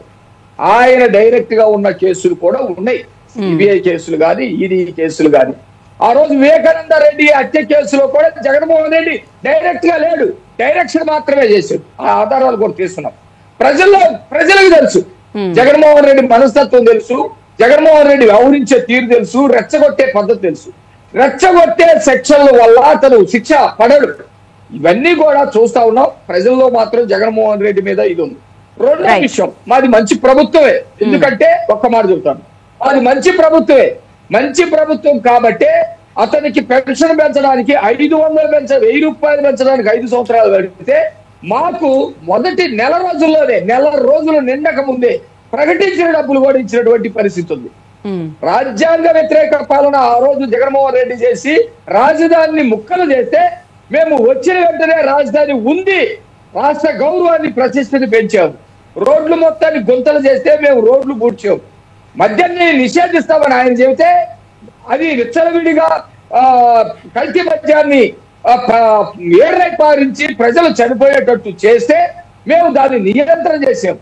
ఆయన డైరెక్ట్ గా ఉన్న కేసులు కూడా ఉన్నాయి, సిబిఐ కేసులు కానీ ఈడీ కేసులు కానీ. ఆ రోజు వివేకానంద రెడ్డి హత్య కేసులో కూడా జగన్మోహన్ రెడ్డి డైరెక్ట్ గా లేడు, డైరెక్షన్ మాత్రమే చేశాడు. ఆ ఆధారాలు కూడా తీసుకున్నాం. ప్రజలకు తెలుసు జగన్మోహన్ రెడ్డి మనస్తత్వం తెలుసు, జగన్మోహన్ రెడ్డి వ్యవహరించే తీరు తెలుసు, రెచ్చగొట్టే పద్ధతి తెలుసు. రెచ్చగొట్టే సెక్షన్ల వల్ల అతను శిక్ష పడడు. ఇవన్నీ కూడా చూస్తా ఉన్నాం. ప్రజల్లో మాత్రం జగన్మోహన్ రెడ్డి మీద ఇది ఉంది. రెండో విషయం, మాది మంచి ప్రభుత్వమే. ఎందుకంటే ఒక్క మాట చెబుతాను, మాది మంచి ప్రభుత్వమే. మంచి ప్రభుత్వం కాబట్టే అతనికి పెన్షన్ పెంచడానికి 500 1000 రూపాయలు పెంచడానికి 5 సంవత్సరాలు పడితే మాకు మొదటి నెల రోజులు నిండక ముందే ప్రకటించిన డబ్బులు కూడా ఇచ్చినటువంటి పరిస్థితి ఉంది. రాజ్యాంగ వ్యతిరేక పాలన ఆ రోజు జగన్మోహన్ రెడ్డి చేసి రాజధానిని ముక్కలు చేస్తే మేము వచ్చిన వెంటనే రాజధాని ఉంది, రాష్ట్ర గౌరవాన్ని ప్రతిష్టని పెంచాము. రోడ్లు మొత్తాన్ని గుంతలు చేస్తే మేము రోడ్లు పూడ్చాము. మద్యాన్ని నిషేధిస్తామని ఆయన చెబితే అది విచ్చలవిడిగా కల్తీ మద్యాన్ని ఏడై పారించి ప్రజలు చనిపోయేటట్టు చేస్తే మేము దాన్ని నియంత్రణ చేసాం,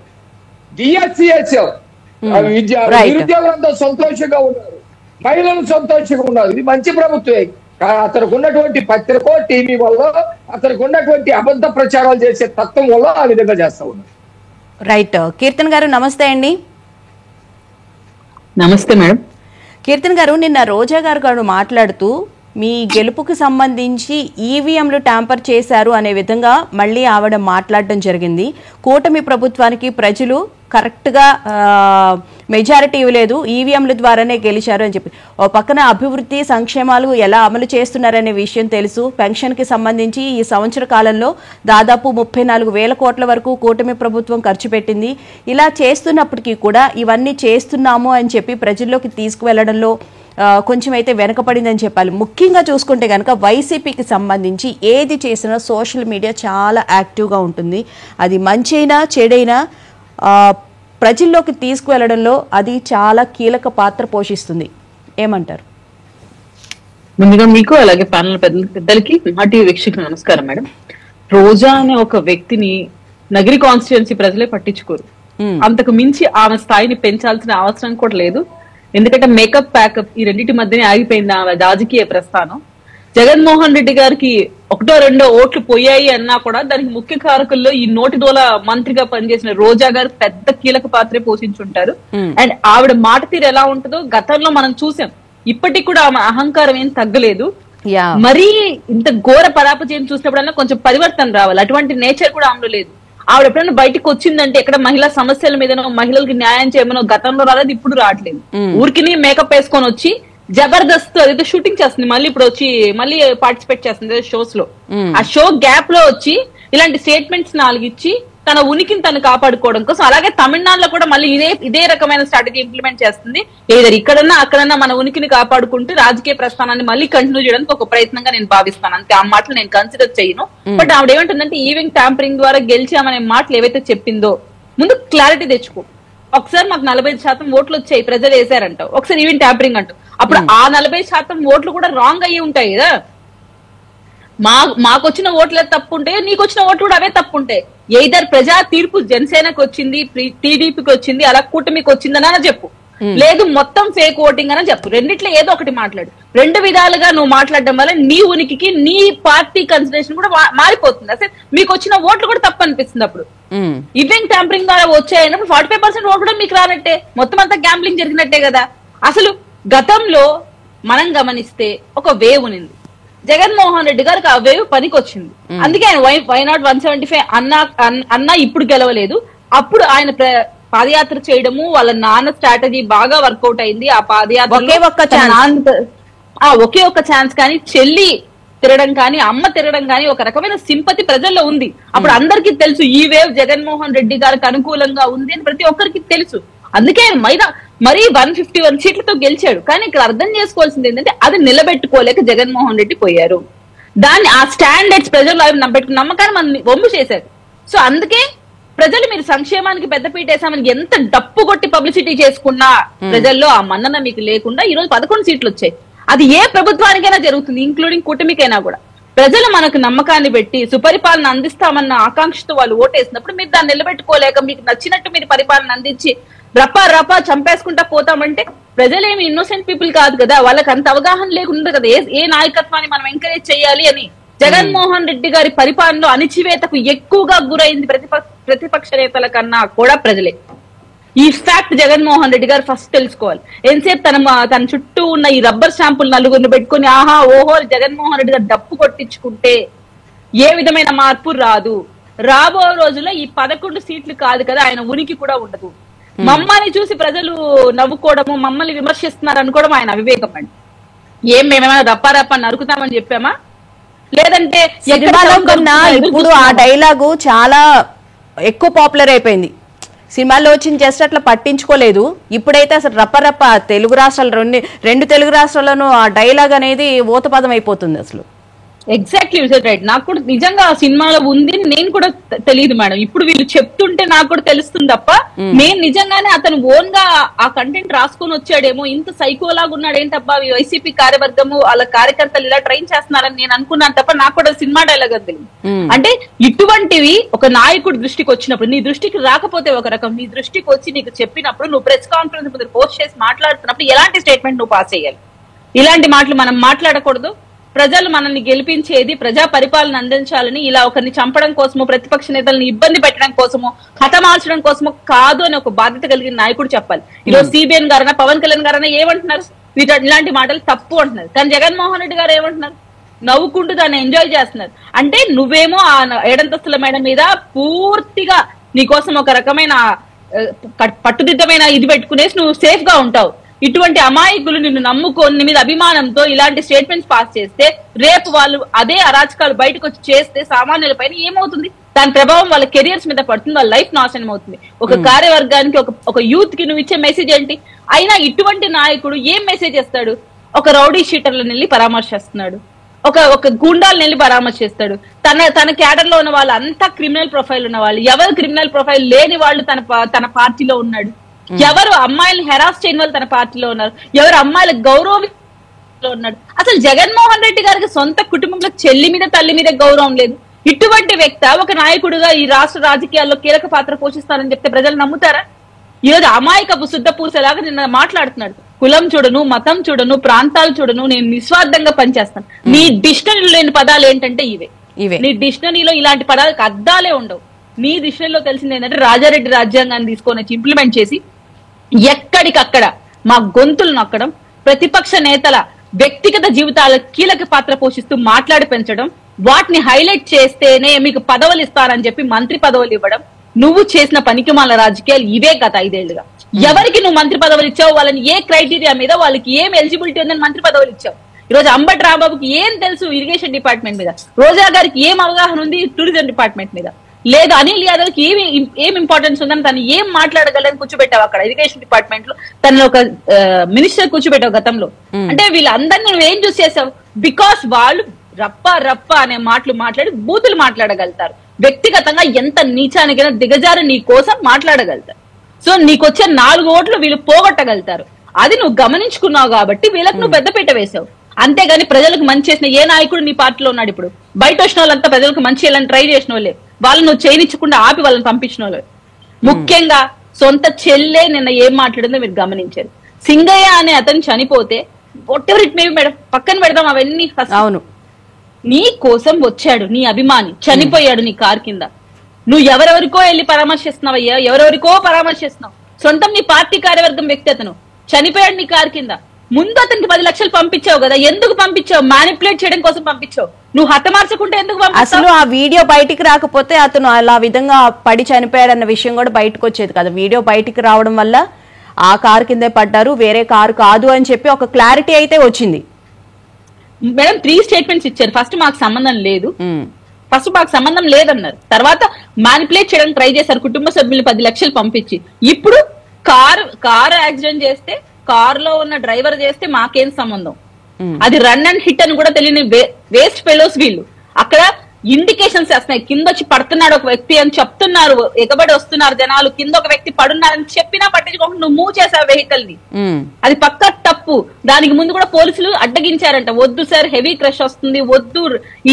డిఎస్సి చేసాం. నిరుద్యోగులంతా సంతోషంగా ఉన్నారు, మహిళలు సంతోషంగా ఉన్నారు. ఇది మంచి ప్రభుత్వమే. అతనికి ఉన్నటువంటి పత్రికో టీవీ వల్ల, అతనికి ఉన్నటువంటి అబద్ధ ప్రచారాలు చేసే తత్వం వల్ల ఆ విధంగా చేస్తా ఉన్నారు. రైట్. కీర్తన్ గారు నమస్తే అండి. నమస్తే మేడం. కీర్తన్ గారు, నిన్న రోజా గారు మాట్లాడుతూ మీ గెలుపుకు సంబంధించి ఈవీఎంలు ట్యాంపర్ చేశారు అనే విధంగా మళ్ళీ ఆవిడ మాట్లాడడం జరిగింది. కూటమి ప్రభుత్వానికి ప్రజలు కరెక్ట్గా మెజారిటీ ఇవ్వలేదు, ఈవీఎంల ద్వారానే గెలిచారు అని చెప్పి. ఓ పక్కన అభివృద్ధి సంక్షేమాలు ఎలా అమలు చేస్తున్నారనే విషయం తెలుసు. పెన్షన్కి సంబంధించి ఈ సంవత్సర కాలంలో దాదాపు 34,000 కోట్ల వరకు కూటమి ప్రభుత్వం ఖర్చు పెట్టింది. ఇలా చేస్తున్నప్పటికీ కూడా ఇవన్నీ చేస్తున్నాము అని చెప్పి ప్రజల్లోకి తీసుకువెళ్లడంలో కొంచెం అయితే వెనకపడిందని చెప్పాలి. ముఖ్యంగా చూసుకుంటే కనుక వైసీపీకి సంబంధించి ఏది చేసినా సోషల్ మీడియా చాలా యాక్టివ్గా ఉంటుంది. అది మంచైనా చెడైనా ప్రజల్లోకి తీసుకువెళ్లడంలో అది చాలా కీలక పాత్ర పోషిస్తుంది. ఏమంటారు? ముందుగా మీకు అలాగే ప్యానల్ పెద్దలకి మాటి వీక్షకులు నమస్కారం మేడం. రోజా అనే ఒక వ్యక్తిని నగరి కాన్స్టిట్యుయెన్సీ ప్రజలే పట్టించుకోరు. అంతకు మించి ఆమె స్థాయిని పెంచాల్సిన అవసరం కూడా లేదు. ఎందుకంటే మేకప్ ప్యాకప్ ఈ రెండింటి మధ్యనే ఆగిపోయింది ఆమె రాజకీయ ప్రస్థానం. జగన్మోహన్ రెడ్డి గారికి 1-2 ఓట్లు పోయాయి అన్నా కూడా దానికి ముఖ్య కారకుల్లో ఈ నోటి దోల మంత్రిగా పనిచేసిన రోజా గారు పెద్ద కీలక పాత్రే పోషించుంటారు. అండ్ ఆవిడ మాట తీరు ఎలా ఉంటుందో గతంలో మనం చూసాం. ఇప్పటికి కూడా ఆమె అహంకారం ఏం తగ్గలేదు. మరీ ఇంత ఘోర పరాపజయం చూసినప్పుడన్నా కొంచెం పరివర్తన రావాలి. అటువంటి నేచర్ కూడా ఆమెలో లేదు. ఆవిడ ఎప్పుడైనా బయటకు వచ్చిందంటే ఎక్కడ మహిళా సమస్యల మీదనో మహిళలకు న్యాయం చేయమనో గతంలో రాలేదు, ఇప్పుడు రావట్లేదు. ఊరికి మేకప్ వేసుకొని వచ్చి జబర్దస్త్ అదైతే షూటింగ్ చేస్తుంది, మళ్ళీ ఇప్పుడు వచ్చి మళ్ళీ పార్టిసిపేట్ చేస్తుంది షోస్ లో. ఆ షో గ్యాప్ లో వచ్చి ఇలాంటి స్టేట్మెంట్స్ 4 ఇచ్చి తన ఉనికిని తను కాపాడుకోవడం కోసం. అలాగే తమిళనాడులో కూడా మళ్ళీ ఇదే రకమైన స్ట్రాటజీ ఇంప్లిమెంట్ చేస్తుంది. ఏదైనా ఇక్కడన్నా అక్కడన్నా మన ఉనికిని కాపాడుకుంటూ రాజకీయ ప్రస్థానాన్ని మళ్ళీ కంటిన్యూ చేయడానికి ఒక ప్రయత్నంగా నేను భావిస్తాను. అంతే, ఆ మాటలు నేను కన్సిడర్ చేయను. బట్ ఆవిడ ఏమంటుందంటే ఈవెంట్ ట్యాంపరింగ్ ద్వారా గెలిచామనే మాటలు ఏవైతే చెప్పిందో ముందు క్లారిటీ తెచ్చుకో. ఒకసారి మాకు 45% ఓట్లు వచ్చాయి, ప్రజలు వేసారంటావు. ఒకసారి ఈవెంట్ ట్యాంపరింగ్ అంటావు. అప్పుడు ఆ 40% ఓట్లు కూడా రాంగ్ అయ్యి ఉంటాయి కదా. మాకొచ్చిన ఓట్లే తప్పు ఉంటాయి, నీకు వచ్చిన ఓట్లు కూడా అవే తప్పు ఉంటాయి. ఎయిదర్ ప్రజా తీర్పు జనసేనకు వచ్చింది, టీడీపీకి వచ్చింది, అలా కూటమికి వచ్చిందని చెప్పు, లేదు మొత్తం ఫేక్ ఓటింగ్ అని చెప్పు. రెండిట్లో ఏదో ఒకటి మాట్లాడు. 2 విధాలుగా నువ్వు మాట్లాడడం వల్ల నీ ఉనికికి నీ పార్టీ కన్సిడరేషన్ కూడా మారిపోతుంది. అసలు మీకు వచ్చిన ఓట్లు కూడా తప్పు అనిపిస్తుంది. అప్పుడు ఈవెంట్ ట్యాంపరింగ్ ద్వారా వచ్చాయన్నప్పుడు 45% ఓట్లు కూడా మీకు రానట్టే, మొత్తం అంతా గ్యాంబ్లింగ్ జరిగినట్టే కదా. అసలు గతంలో మనం గమనిస్తే ఒక వేవ్ ఉంది. జగన్మోహన్ రెడ్డి గారికి ఆ వేవ్ పనికి వచ్చింది. అందుకే ఆయన వై నాట్ 175 అన్నా ఇప్పుడు గెలవలేదు. అప్పుడు ఆయన పాదయాత్ర చేయడము, వాళ్ళ నాన్న స్ట్రాటజీ బాగా వర్కౌట్ అయింది. ఆ పాదయాత్ర ఒకే ఒక్క ఛాన్స్ కానీ చెల్లి తిరగడం కానీ అమ్మ తిరగడం కానీ ఒక రకమైన సింపతి ప్రజల్లో ఉంది. అప్పుడు అందరికీ తెలుసు ఈ వేవ్ జగన్మోహన్ రెడ్డి గారికి అనుకూలంగా ఉంది అని ప్రతి ఒక్కరికి తెలుసు. అందుకే ఆయన మరీ 151 సీట్లతో గెలిచాడు. కానీ ఇక్కడ అర్థం చేసుకోవాల్సింది ఏంటంటే అది నిలబెట్టుకోలేక జగన్మోహన్ రెడ్డి పోయారు. దాన్ని ఆ స్టాండర్డ్స్ ప్రజలు నమ్మకాన్ని మనం వమ్ము చేశారు. సో అందుకే ప్రజలు మీరు సంక్షేమానికి పెద్దపీట వేసామని ఎంత డప్పు కొట్టి పబ్లిసిటీ చేసుకున్నా ప్రజల్లో ఆ మన్నన మీకు లేకుండా ఈ రోజు 11 సీట్లు వచ్చాయి. అది ఏ ప్రభుత్వానికైనా జరుగుతుంది, ఇంక్లూడింగ్ కూటమికైనా కూడా. ప్రజలు మనకు నమ్మకాన్ని పెట్టి సుపరిపాలన అందిస్తామన్న ఆకాంక్షతో వాళ్ళు ఓటేసినప్పుడు మీరు దాన్ని నిలబెట్టుకోలేక మీకు నచ్చినట్టు మీరు పరిపాలన అందించి రపా చంపేసుకుంటా పోతామంటే ప్రజలేమి ఇన్నోసెంట్ పీపుల్ కాదు కదా, వాళ్ళకి అంత అవగాహన లేకుండా కదా ఏ నాయకత్వాన్ని మనం ఎంకరేజ్ చేయాలి అని. జగన్మోహన్ రెడ్డి గారి పరిపాలనలో అణిచివేతకు ఎక్కువగా గురైంది ప్రతిపక్ష నేతల కన్నా కూడా ప్రజలే. ఈ ఫ్యాక్ట్ జగన్మోహన్ రెడ్డి గారు ఫస్ట్ తెలుసుకోవాలి. ఎంతసేపు తన చుట్టూ ఉన్న ఈ రబ్బర్ స్టాంపులు నలుగురిని పెట్టుకుని ఓహో జగన్మోహన్ రెడ్డి గారు డప్పు కొట్టించుకుంటే ఏ విధమైన మార్పు రాదు. రాబో రోజుల్లో ఈ 11 సీట్లు కాదు కదా ఆయన ఉనికి కూడా ఉండదు. మమ్మల్ని చూసి ప్రజలు నవ్వుకోవడము, మమ్మల్ని విమర్శిస్తున్నారు అనుకోవడం ఆయన అవివేకం అండి. మేమేమైనా రప్పా నరుకుతామని చెప్పామా? లేదంటే ఇప్పుడు ఆ డైలాగు చాలా ఎక్కువ పాపులర్ అయిపోయింది. సినిమాల్లో వచ్చింది జస్ట్ అట్లా పట్టించుకోలేదు. ఇప్పుడైతే అసలు రప్ప తెలుగు రాష్ట్రాలు రెండు తెలుగు రాష్ట్రాల్లోనూ ఆ డైలాగ్ అనేది ఊతపదం అయిపోతుంది అసలు. Exactly right. నాకు కూడా నిజంగా ఆ సినిమాలో ఉంది నేను కూడా తెలియదు మేడం. ఇప్పుడు వీళ్ళు చెప్తుంటే నాకు కూడా తెలుస్తుంది తప్ప నేను నిజంగానే అతను ఓన్ గా ఆ కంటెంట్ రాసుకొని వచ్చాడేమో, ఇంత సైకోలాగా ఉన్నాడు ఏంటబ్బా వైసీపీ కార్యవర్గము వాళ్ళ కార్యకర్తలు ఇలా ట్రైన్ చేస్తున్నారని నేను అనుకున్నాను తప్ప నాకు కూడా సినిమా డైలాగ్ అని తెలియదు. అంటే ఇటువంటివి ఒక నాయకుడి దృష్టికి వచ్చినప్పుడు, నీ దృష్టికి రాకపోతే ఒక రకం, నీ దృష్టికి వచ్చి నీకు చెప్పినప్పుడు నువ్వు ప్రెస్ కాన్ఫరెన్స్ ముందు పోస్ట్ చేసి మాట్లాడుతున్నప్పుడు ఎలాంటి స్టేట్మెంట్ నువ్వు పాస్ చేయాలి? ఇలాంటి మాటలు మనం మాట్లాడకూడదు. ప్రజలు మనల్ని గెలిపించేది ప్రజా పరిపాలన అందించాలని, ఇలా ఒకరిని చంపడం కోసమో ప్రతిపక్ష నేతలను ఇబ్బంది పెట్టడం కోసమో హతమార్చడం కోసమో కాదు అని ఒక బాధ్యత కలిగిన నాయకుడు చెప్పాలి. ఈరోజు సిబిఎన్ గారన్నా పవన్ కళ్యాణ్ గారన్నా ఏమంటున్నారు? ఇలాంటి మాటలు తప్పు అంటున్నారు. కానీ జగన్మోహన్ రెడ్డి గారు ఏమంటున్నారు? నవ్వుకుంటూ దాన్ని ఎంజాయ్ చేస్తున్నారు. అంటే నువ్వేమో ఆ 7 అంతస్తుల మేడ మీద పూర్తిగా నీకోసం ఒక రకమైన పట్టుదిద్దమైన ఇది పెట్టుకునేసి నువ్వు సేఫ్ గా ఉంటావు. ఇటువంటి అమాయకులు నిన్ను నమ్ముకొని మీద అభిమానంతో ఇలాంటి స్టేట్మెంట్స్ పాస్ చేస్తే రేపు వాళ్ళు అదే అరాచకాలు బయటకు వచ్చి చేస్తే సామాన్యుల పైన ఏమవుతుంది? దాని ప్రభావం వాళ్ళ కెరియర్స్ మీద పడుతుంది, వాళ్ళ లైఫ్ నాశనం అవుతుంది. ఒక కార్యవర్గానికి ఒక యూత్ కి నువ్వు ఇచ్చే మెసేజ్ ఏంటి? అయినా ఇటువంటి నాయకుడు ఏం మెసేజ్ చేస్తాడు? ఒక రౌడీ షీటర్లను వెళ్ళి పరామర్శిస్తున్నాడు, ఒక గూండాలను వెళ్ళి పరామర్శిస్తాడు. తన క్యాడర్ లో ఉన్న వాళ్ళు అంతా క్రిమినల్ ప్రొఫైల్ ఉన్న వాళ్ళు, ఎవరు క్రిమినల్ ప్రొఫైల్ లేని వాళ్ళు తన పార్టీలో ఉన్నాడు. ఎవరు అమ్మాయిలను హెరాస్ చేయని వాళ్ళు తన పార్టీలో ఉన్నారు, ఎవరు అమ్మాయిల గౌరవం ఉన్నాడు. అసలు జగన్మోహన్ రెడ్డి గారికి సొంత కుటుంబంలో చెల్లి మీద తల్లి మీద గౌరవం లేదు. ఇటువంటి వ్యక్తి ఒక నాయకుడుగా ఈ రాష్ట్ర రాజకీయాల్లో కీలక పాత్ర పోషిస్తారని చెప్తే ప్రజలు నమ్ముతారా? ఈరోజు అమాయకపు శుద్ధ పూసలాగా నిన్న మాట్లాడుతున్నాడు. కులం చూడను, మతం చూడను, ప్రాంతాలు చూడను, నేను నిస్వార్థంగా పనిచేస్తాను. నీ డిక్షనరీలో లేని పదాలు ఏంటంటే ఇవే. నీ డిక్షనరీలో ఇలాంటి పదాలకు అర్థాలే ఉండవు. నీ డిక్షనరీలో తెలిసింది ఏంటంటే రాజారెడ్డి రాజ్యాంగాన్ని తీసుకొని వచ్చి ఇంప్లిమెంట్ చేసి ఎక్కడికక్కడ మా గొంతులు నొక్కడం, ప్రతిపక్ష నేతల వ్యక్తిగత జీవితాల కీలక పాత్ర పోషిస్తూ మాట్లాడి పెంచడం, వాటిని హైలైట్ చేస్తేనే మీకు పదవులు ఇస్తారని చెప్పి మంత్రి పదవులు ఇవ్వడం, నువ్వు చేసిన పనికిమాల రాజకీయాలు ఇవే గత 5 ఏళ్లుగా. ఎవరికి నువ్వు మంత్రి పదవులు ఇచ్చావు? వాళ్ళని ఏ క్రైటీరియా మీద, వాళ్ళకి ఏం ఎలిజిబిలిటీ ఉందని మంత్రి పదవులు ఇచ్చావు? ఈ రోజు అంబటి రాంబాబుకి ఏం తెలుసు ఇరిగేషన్ డిపార్ట్మెంట్ మీద? రోజా గారికి ఏం అవగాహన ఉంది టూరిజం డిపార్ట్మెంట్ మీద? లేదు అనిల్ యాదవ్ కి ఏం ఇంపార్టెన్స్ ఉందని తను ఏం మాట్లాడగలని కూర్చోబెట్టావు అక్కడ ఇరిగేషన్ డిపార్ట్మెంట్ లో, తను ఒక మినిస్టర్ కూర్చోబెట్టావు గతంలో. అంటే వీళ్ళందరినీ నువ్వు ఏం చూసి చేసావు? బికాస్ వాళ్ళు రప్ప అనే మాటలు మాట్లాడి బూతులు మాట్లాడగలుగుతారు. వ్యక్తిగతంగా ఎంత నీచానికైనా దిగజారు నీ కోసం మాట్లాడగలుగుతారు. సో నీకొచ్చే 4 ఓట్లు వీళ్ళు పోగొట్టగలుగుతారు. అది నువ్వు గమనించుకున్నావు కాబట్టి వీళ్ళకి నువ్వు పెద్దపీట వేసావు. అంతేగాని ప్రజలకు మంచి చేసిన ఏ నాయకుడు నీ పార్టీలో ఉన్నాడు? ఇప్పుడు బయట వచ్చిన వాళ్ళంతా ప్రజలకు మంచి చేయాలని ట్రై చేసిన వాళ్ళే, వాళ్ళు నువ్వు చేయనిచ్చకుండా ఆపి వాళ్ళని పంపించిన వాళ్ళు. ముఖ్యంగా సొంత చెల్లె నిన్న ఏం మాట్లాడిందో మీరు గమనించారు. సింగయ్య అనే అతను చనిపోతే వాటెవర్ ఇట్ మేబీ మేడం పక్కన పెడదాం అవన్నీ. అవును, నీ కోసం వచ్చాడు నీ అభిమాని, చనిపోయాడు నీ కారు కింద. నువ్వు ఎవరెవరికో వెళ్ళి పరామర్శిస్తున్నావయ్యా, ఎవరెవరికో పరామర్శిస్తున్నావు. సొంతం నీ పార్టీ కార్యవర్గం వ్యక్తి అతను చనిపోయాడు నీ కారు కింద. ముందు అతనికి 10 లక్షలు పంపించావు కదా, ఎందుకు పంపించావు? మ్యానిపులేట్ చేయడం కోసం పంపించావు. నువ్వు హతమార్చకుంటే ఎందుకు పంపించావు? అసలు ఆ వీడియో బయటికి రాకపోతే అతను అలా విధంగా పడి చనిపోయాడన్న విషయం కూడా బయటకు వచ్చేది కదా. వీడియో బయటికి రావడం వల్ల ఆ కారు కిందే పడ్డారు, వేరే కారు కాదు అని చెప్పి ఒక క్లారిటీ అయితే వచ్చింది. మేడం 3 స్టేట్మెంట్స్ ఇచ్చారు. ఫస్ట్ మాకు సంబంధం లేదన్నారు. తర్వాత మ్యానిపులేట్ చేయడానికి ట్రై చేశారు, కుటుంబ సభ్యులు 10 లక్షలు పంపించి. ఇప్పుడు కార్ యాక్సిడెంట్ చేస్తే కార్ లో ఉన్న డ్రైవర్ చేస్తే మాకేం సంబంధం, అది రన్ అండ్ హిట్ అని కూడా తెలియని వేస్ట్ ఫెలోస్ వీళ్ళు. అక్కడ ఇండికేషన్స్ వేస్తున్నాయి, కింద వచ్చి పడుతున్నాడు ఒక వ్యక్తి అని చెప్తున్నారు, ఎగబడి వస్తున్నారు జనాలు, కింద ఒక వ్యక్తి పడున్నారని చెప్పినా పట్టించుకోకుండా నువ్వు మూవ్ చేసావు వెహికల్ ని, అది పక్కా తప్పు. దానికి ముందు కూడా పోలీసులు అడ్డగించారంట, వద్దు సార్ హెవీ క్రష్ వస్తుంది, వద్దు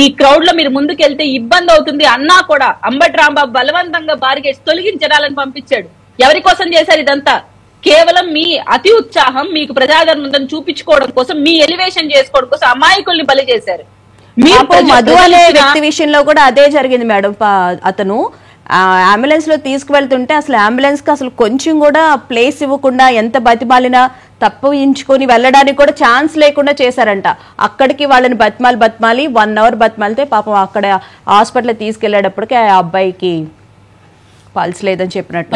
ఈ క్రౌడ్ లో మీరు ముందుకెళ్తే ఇబ్బంది అవుతుంది అన్నా కూడా అంబటి రాంబాబు బలవంతంగా బారిగేట్స్ తొలగించాలని పంపించాడు. ఎవరి కోసం చేశారు ఇదంతా? కేవలం మీ అతి ఉత్సాహం, మీకు ప్రజాదరణ ఉందని చూపించుకోవడం కోసం, మీ ఎలివేషన్ చేసుకోవడం కోసం అమాయకుల్ని బలి చేశారు. మధు అనే వ్యక్తి విషయంలో కూడా అదే జరిగింది మేడం. అతను అంబులెన్స్ లో తీసుకువెళ్తుంటే అసలు అంబులెన్స్ కి అసలు కొంచెం కూడా ప్లేస్ ఇవ్వకుండా ఎంత బతిమాలినా తప్పించుకొని వెళ్ళడానికి కూడా ఛాన్స్ లేకుండా చేశారంట. అక్కడికి వాళ్ళని బతిమాలి 1 hour బతిమాలితే పాపం అక్కడ హాస్పిటల్ తీసుకెళ్లేటప్పటికి ఆ అబ్బాయికి పల్స్ లేదని చెప్పినట్టు.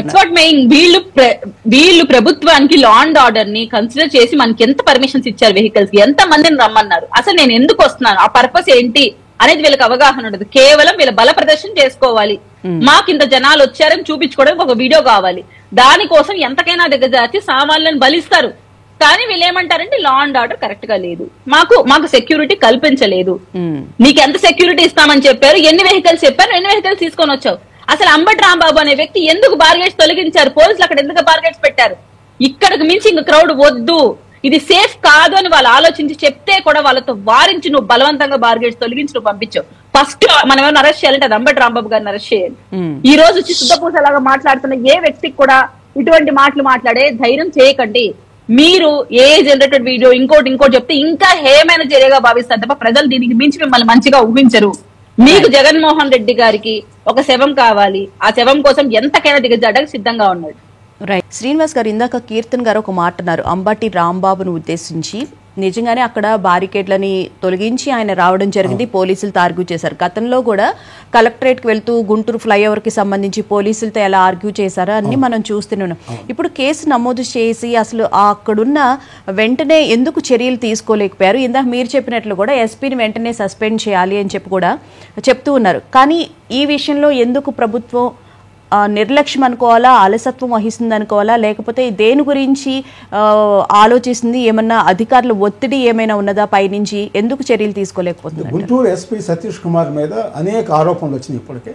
వీళ్ళు ప్రభుత్వానికి లా అండ్ ఆర్డర్ ని కన్సిడర్ చేసి మనకి ఎంత పర్మిషన్స్ ఇచ్చారు, వెహికల్స్ కి ఎంత మందిని రమ్మన్నారు, అసలు నేను ఎందుకు వస్తున్నాను, ఆ పర్పస్ ఏంటి అనేది వీళ్ళకి అవగాహన ఉండదు. కేవలం వీళ్ళ బల ప్రదర్శన చేసుకోవాలి, మాకు ఇంత జనాలు వచ్చారని చూపించుకోవడానికి ఒక వీడియో కావాలి, దానికోసం ఎంతకైనా దిగజార్చి సామాన్లను బలిస్తారు. కానీ వీళ్ళు ఏమంటారంటే లా అండ్ ఆర్డర్ కరెక్ట్ గా లేదు, మాకు సెక్యూరిటీ కల్పించలేదు. నీకు ఎంత సెక్యూరిటీ ఇస్తామని చెప్పారు, ఎన్ని వెహికల్స్ చెప్పారు, ఎన్ని వెహికల్స్ తీసుకొని వచ్చావు, అసలు అంబటి రాంబాబు అనే వ్యక్తి ఎందుకు బార్గేట్స్ తొలగించారు, పోలీసులు అక్కడ ఎందుకు బార్గేట్స్ పెట్టారు, ఇక్కడికి మించి ఇంక క్రౌడ్ వద్దు, ఇది సేఫ్ కాదు అని వాళ్ళు ఆలోచించి చెప్తే కూడా వాళ్ళతో వారించి నువ్వు బలవంతంగా బార్గేట్స్ తొలగించి నువ్వు పంపించావు. ఫస్ట్ మనం ఏమైనా అరెస్ట్ చేయాలంటే అది అంబటి రాంబాబు గారిని అరెస్ట్ చేయాలి. ఈ రోజు వచ్చి శుద్ధపూసలాగా మాట్లాడుతున్న ఏ వ్యక్తికి కూడా ఇటువంటి మాటలు మాట్లాడే ధైర్యం చేయకండి. మీరు ఏ జనరేటెడ్ వీడియో ఇంకోటి చెప్తే ఇంకా హేమైన చర్యగా భావిస్తారు తప్ప ప్రజలు దీనికి మించి మిమ్మల్ని మంచిగా ఊహించరు. మీకు జగన్మోహన్ రెడ్డి గారికి ఒక శవం కావాలి, ఆ శవం కోసం ఎంతకైనా దిగజాడడానికి సిద్ధంగా ఉన్నాడు. రైట్. శ్రీనివాస్ గారు, ఇందాక కీర్తన్ గారు ఒక మాట అన్నారు అంబటి రాంబాబును ఉద్దేశించి. నిజంగానే అక్కడ బారికేడ్లని తొలగించి ఆయన రావడం జరిగింది, పోలీసులతో ఆర్గ్యూ చేశారు. గతంలో కూడా కలెక్టరేట్కి వెళ్తూ గుంటూరు ఫ్లైఓవర్ కి సంబంధించి పోలీసులతో ఎలా ఆర్గ్యూ చేశారో అన్ని మనం చూస్తున్నాం. ఇప్పుడు కేసు నమోదు చేసి అసలు అక్కడున్న వెంటనే ఎందుకు చర్యలు తీసుకోలేకపోయారు? ఇందాక మీరు చెప్పినట్లు కూడా ఎస్పీని వెంటనే సస్పెండ్ చేయాలి అని చెప్పి కూడా చెప్తూ ఉన్నారు. కానీ ఈ విషయంలో ఎందుకు ప్రభుత్వం నిర్లక్ష్యం అనుకోవాలా, అలసత్వం వహిస్తుంది అనుకోవాలా, లేకపోతే దేని గురించి ఆలోచిస్తుంది? ఏమన్నా అధికారుల ఒత్తిడి ఏమైనా ఉన్నదా పైనుంచి? ఎందుకు చర్యలు తీసుకోలేకపోతుంది? గుంటూరు ఎస్పీ సతీష్ కుమార్ మీద అనేక ఆరోపణలు వచ్చినాయి. ఇప్పటికే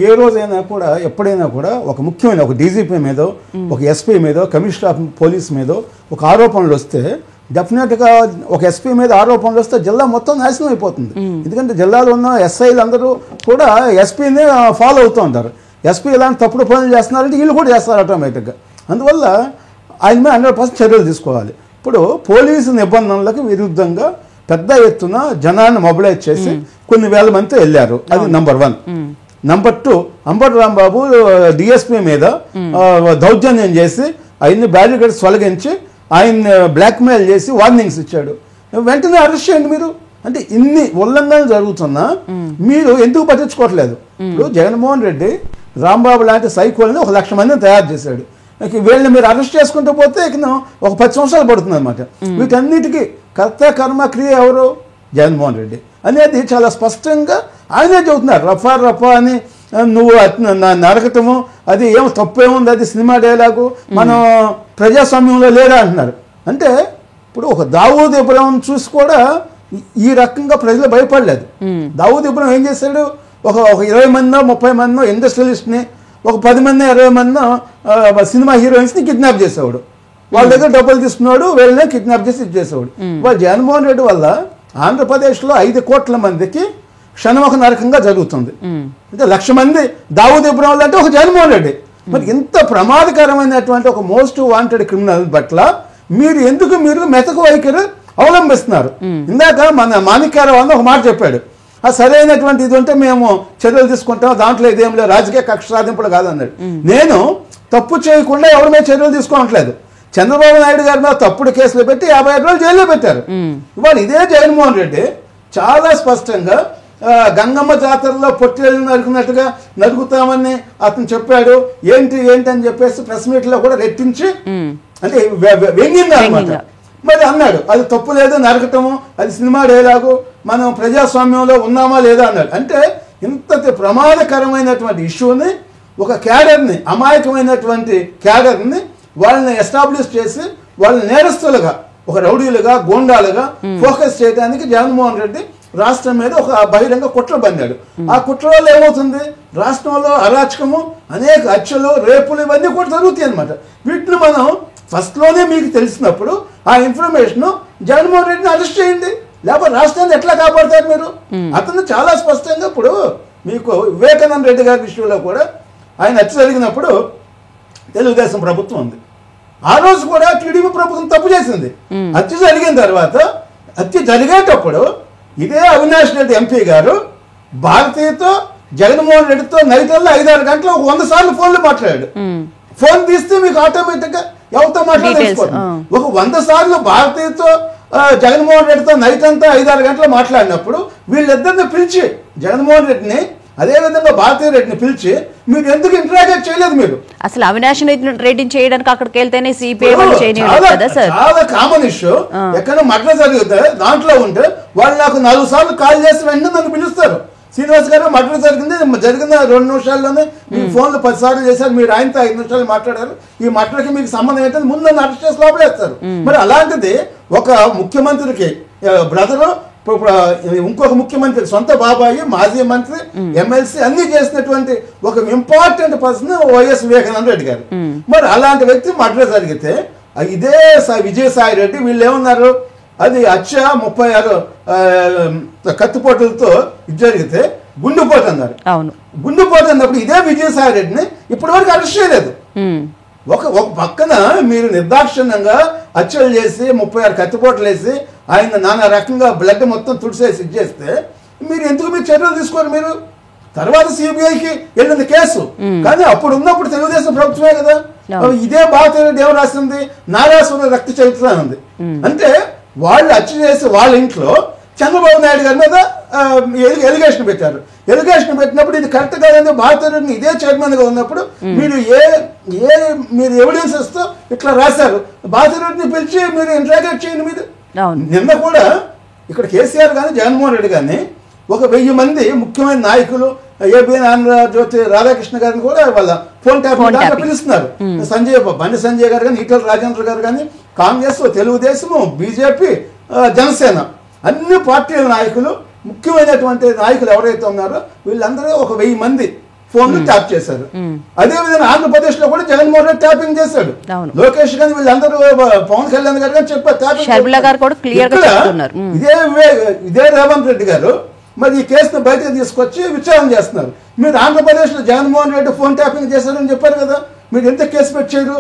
ఏ రోజైనా కూడా ఎప్పుడైనా కూడా ఒక ముఖ్యమైన ఒక డీజీపీ మీదో ఒక ఎస్పీ మీదో కమిషనర్ ఆఫ్ పోలీస్ మీదో ఒక ఆరోపణలు వస్తే డెఫినెట్గా ఒక ఎస్పీ మీద ఆరోపణలు వస్తే జిల్లా మొత్తం నాశనం అయిపోతుంది. ఎందుకంటే జిల్లాలో ఉన్న ఎస్ఐలు అందరూ కూడా ఎస్పీని ఫాలో అవుతూ ఉంటారు. ఎస్పీ ఇలాంటి తప్పుడు పనులు చేస్తున్నారంటే వీళ్ళు కూడా చేస్తారు ఆటోమేటిక్గా. అందువల్ల ఆయన మీద 100% చర్యలు తీసుకోవాలి. ఇప్పుడు పోలీసు నిబంధనలకు విరుద్ధంగా పెద్ద ఎత్తున జనాన్ని మొబిలైజ్ చేసి కొన్ని వేల మందితో వెళ్ళారు. అది number 1. Number 2, Ambati Rambabu DSP మీద దౌర్జన్యం చేసి ఆయన్ని బ్యారికేడ్స్ తొలగించి ఆయన బ్లాక్మెయిల్ చేసి వార్నింగ్స్ ఇచ్చాడు. వెంటనే అరెస్ట్ చేయండి మీరు. అంటే ఇన్ని ఉల్లంఘనలు జరుగుతున్నా మీరు ఎందుకు పట్టించుకోవట్లేదు? ఇప్పుడు జగన్మోహన్ రెడ్డి రాంబాబు లాంటి సైకోల్ని 1,00,000 మందిని తయారు చేశాడు. వీళ్ళని మీరు అరెస్ట్ చేసుకుంటూ పోతే ఇక ఒక 10 సంవత్సరాలు పడుతుంది అనమాట. వీటన్నిటికీ కర్త కర్మ క్రియ ఎవరు? జగన్మోహన్ రెడ్డి అనేది చాలా స్పష్టంగా ఆయనే చెబుతున్నారు. రఫా అని నువ్వు నరకటము అది ఏమో తప్పేముంది, అది సినిమా డైలాగు, మనం ప్రజాస్వామ్యంలో లేదా అంటున్నారు. అంటే ఇప్పుడు ఒక దావూద్ ఇబ్రాహిం చూసి కూడా ఈ రకంగా ప్రజలు భయపడలేదు. దావూద్ ఇబ్రాహిం ఏం చేశాడు? ఒక 20 మందో 30 మందో ఇండస్ట్రియలిస్ట్ని, ఒక 10 మంది 20 మందో సినిమా హీరోయిన్స్ని కిడ్నాప్ చేసేవాడు. వాళ్ళ దగ్గర డబ్బులు తీసుకున్నాడు, వీళ్ళనే కిడ్నాప్ చేసి ఇచ్చేసేవాడు. వాళ్ళు జగన్మోహన్ రెడ్డి వల్ల ఆంధ్రప్రదేశ్లో 5 కోట్ల మందికి క్షణముఖ నరకంగా జరుగుతుంది. అంటే 1,00,000 మంది దావూద్ ఇబ్రాహిం అంటే ఒక జగన్మోహన్ రెడ్డి. మరి ఇంత ప్రమాదకరమైనటువంటి ఒక మోస్ట్ వాంటెడ్ క్రిమినల్ పట్ల మీరు మెతకు వైఖరి అవలంబిస్తున్నారు. ఇందాక మన మాణిక్యారావు అని ఒక మాట చెప్పాడు, ఆ సరైనటువంటి ఇది ఉంటే మేము చర్యలు తీసుకుంటాం, దాంట్లో ఇదేం లేదు, రాజకీయ కక్ష సాధింపులు కాదన్నాడు. నేను తప్పు చేయకుండా ఎవరి మీద చర్యలు తీసుకోవట్లేదు. చంద్రబాబు నాయుడు గారి మీద తప్పుడు కేసులు పెట్టి 55 రోజులు జైల్లో పెట్టారు. ఇవాళ ఇదే జగన్మోహన్ రెడ్డి చాలా స్పష్టంగా గంగమ్మ జాతరలో పొట్టేళ్ళు నరుకున్నట్టుగా నరుకుతామని అతను చెప్పాడు. ఏంటి అని చెప్పేసి ప్రెస్ మీట్ లో కూడా రెట్టించి అంటే వ్యంగ్యంగా అనమాట మరి అన్నాడు. అది తప్పు లేదు, నరకటము అది సినిమా డైలాగు, మనం ప్రజాస్వామ్యంలో ఉన్నామా లేదా అన్నాడు. అంటే ఇంత ప్రమాదకరమైనటువంటి ఇష్యూని ఒక క్యాడర్ని, అమాయకమైనటువంటి క్యాడర్ని వాళ్ళని ఎస్టాబ్లిష్ చేసి వాళ్ళని నేరస్తులుగా, ఒక రౌడీలుగా, గోండాలుగా ఫోకస్ చేయడానికి జగన్మోహన్ రెడ్డి రాష్ట్రం మీద ఒక బహిరంగ కుట్ర పన్నాడు. ఆ కుట్ర వల్ల ఏమవుతుంది, రాష్ట్రంలో అరాచకము, అనేక హత్యలు, రేపులు ఇవన్నీ కూడా జరుగుతాయి అనమాట. వీటిని మనం ఫస్ట్లోనే మీకు తెలిసినప్పుడు ఆ ఇన్ఫర్మేషన్ జగన్మోహన్ రెడ్డిని అరెస్ట్ చేయండి, లేకపోతే రాష్ట్రాన్ని ఎట్లా కాపాడతారు మీరు? అతను చాలా స్పష్టంగా ఇప్పుడు మీకు వివేకానంద రెడ్డి గారి విషయంలో కూడా ఆయన హత్య జరిగినప్పుడు తెలుగుదేశం ప్రభుత్వం ఉంది, ఆ రోజు కూడా టీడీపీ ప్రభుత్వం తప్పు చేసింది. హత్య జరిగిన తర్వాత, హత్య జరిగేటప్పుడు ఇదే అవినాష్ రెడ్డి ఎంపీ గారు భారతీయతో జగన్మోహన్ రెడ్డితో నైట్ల్లో 5-6 గంటలు 100 సార్లు ఫోన్లు మాట్లాడాడు. ఫోన్ తీస్తే మీకు ఆటోమేటిక్ గా ఎవరితో మాట్లాడేసుకోండి. ఒక 100 సార్లు భారతీయతో జగన్మోహన్ రెడ్డితో నైట్ అంతా 5-6 గంటలు మాట్లాడినప్పుడు వీళ్ళిద్దరిని పిలిచి జగన్మోహన్ రెడ్డిని, అదేవిధంగా భారతీయ రెడ్డిని పిలిచి మీరు ఎందుకు ఇంటరాగేట్ చేయలేదు? మీరు అసలు అవినాష్ రెడ్డిని చేయడానికి అక్కడికి వెళ్తేనే సిపిఐ వాళ్ళు చేయలేదు కదా సార్. చాలా కామన్ ఇష్యూ. ఎక్కడ మర్డర్ జరిగితే దాంట్లో ఉంటే వాళ్ళు నాకు 4 సార్లు కాల్ చేసి వెంటనే నన్ను పిలుస్తారు, శ్రీనివాస్ గారు మర్డర్ జరిగింది, జరిగిన 2 నిమిషాల్లోనే మీకు ఫోన్లు 10 సార్లు చేశారు, మీరు ఆయనతో 5 నిమిషాలు మాట్లాడారు, ఈ మర్డర్కి మీకు సంబంధం ఏంటంటే ముందు నన్ను అరెస్ట్ చేసి లోపలేస్తారు. మరి అలాంటిది ఒక ముఖ్యమంత్రికి బ్రదరు, ఇంకొక ముఖ్యమంత్రి సొంత బాబాయి, మాజీ మంత్రి, ఎమ్మెల్సీ అన్ని చేసినటువంటి ఒక important person YS Vivekananda Reddy గారు. మరి అలాంటి వ్యక్తి మర్డర్ జరిగితే ఇదే విజయసాయి రెడ్డి వీళ్ళు ఏమన్నారు, అది హత్య 36 కత్తిపోటులతో ఇది జరిగితే గుండెపోటు అన్నారు. గుండెపోటు అన్నప్పుడు ఇదే విజయసాయి రెడ్డిని ఇప్పటి వరకు అరెస్ట్ చేయలేదు. ఒక పక్కన మీరు నిర్దాక్షిణ్యంగా హత్యలు చేసి 36 కత్తిపోట్లు వేసి ఆయన నానా రకంగా బ్లడ్ మొత్తం తుడిసేసి ఇది చేస్తే మీరు ఎందుకు మీరు చర్యలు తీసుకోరు? మీరు తర్వాత సిబిఐకి వెళ్ళింది కేసు, కానీ అప్పుడు ఉన్నప్పుడు తెలుగుదేశం ప్రభుత్వమే కదా. ఇదే భారతీయ రెడ్డి ఏం రాసింది, నారాసుర రక్త చరిత్ర ఉంది. అంటే వాళ్ళు హత్య చేసి వాళ్ళ ఇంట్లో చంద్రబాబు నాయుడు గారి మీద ఎలిగేషన్ పెట్టారు. ఎలిగేషన్ పెట్టినప్పుడు ఇది కరెక్ట్ కాదని భారతీయ రెడ్డిని ఇదే చైర్మన్ గా ఉన్నప్పుడు మీరు మీరు ఎవిడెన్సెస్ తో ఇట్లా రాశారు, భారతీయ రెడ్డిని పిలిచి మీరు ఇంటరాగేట్ చేయండి. మీరు నిన్న కూడా ఇక్కడ కేసీఆర్ కానీ జగన్మోహన్ రెడ్డి కానీ ఒక 1000 మంది ముఖ్యమైన నాయకులు, ఏబీ ఆంధ్రజ్యోతి రాధాకృష్ణ గారిని కూడా వాళ్ళ ఫోన్ ట్యాప్ పిలుస్తున్నారు. బండి సంజయ్ గారు కానీ, ఈటల రాజేంద్ర గారు కానీ, కాంగ్రెస్, తెలుగుదేశం, బీజేపీ, జనసేన అన్ని పార్టీల నాయకులు, ముఖ్యమైనటువంటి నాయకులు ఎవరైతే ఉన్నారో వీళ్ళందరూ ఒక 1000 మంది ఫోన్లు ట్యాప్ చేశారు. అదేవిధంగా ఆంధ్రప్రదేశ్ లో కూడా జగన్మోహన్ రెడ్డి ట్యాపింగ్ చేశాడు, లోకేష్ గాని వీళ్ళందరూ, పవన్ కళ్యాణ్ గారు కానీ చెప్పారు. ఇదే రేవంత్ రెడ్డి గారు మరి ఈ కేసును బయటకు తీసుకొచ్చి విచారణ చేస్తున్నారు. మీరు ఆంధ్రప్రదేశ్ లో జగన్మోహన్ రెడ్డి ఫోన్ ట్యాపింగ్ చేశారని చెప్పారు కదా, మీరు ఎంత కేసు పెట్టారు?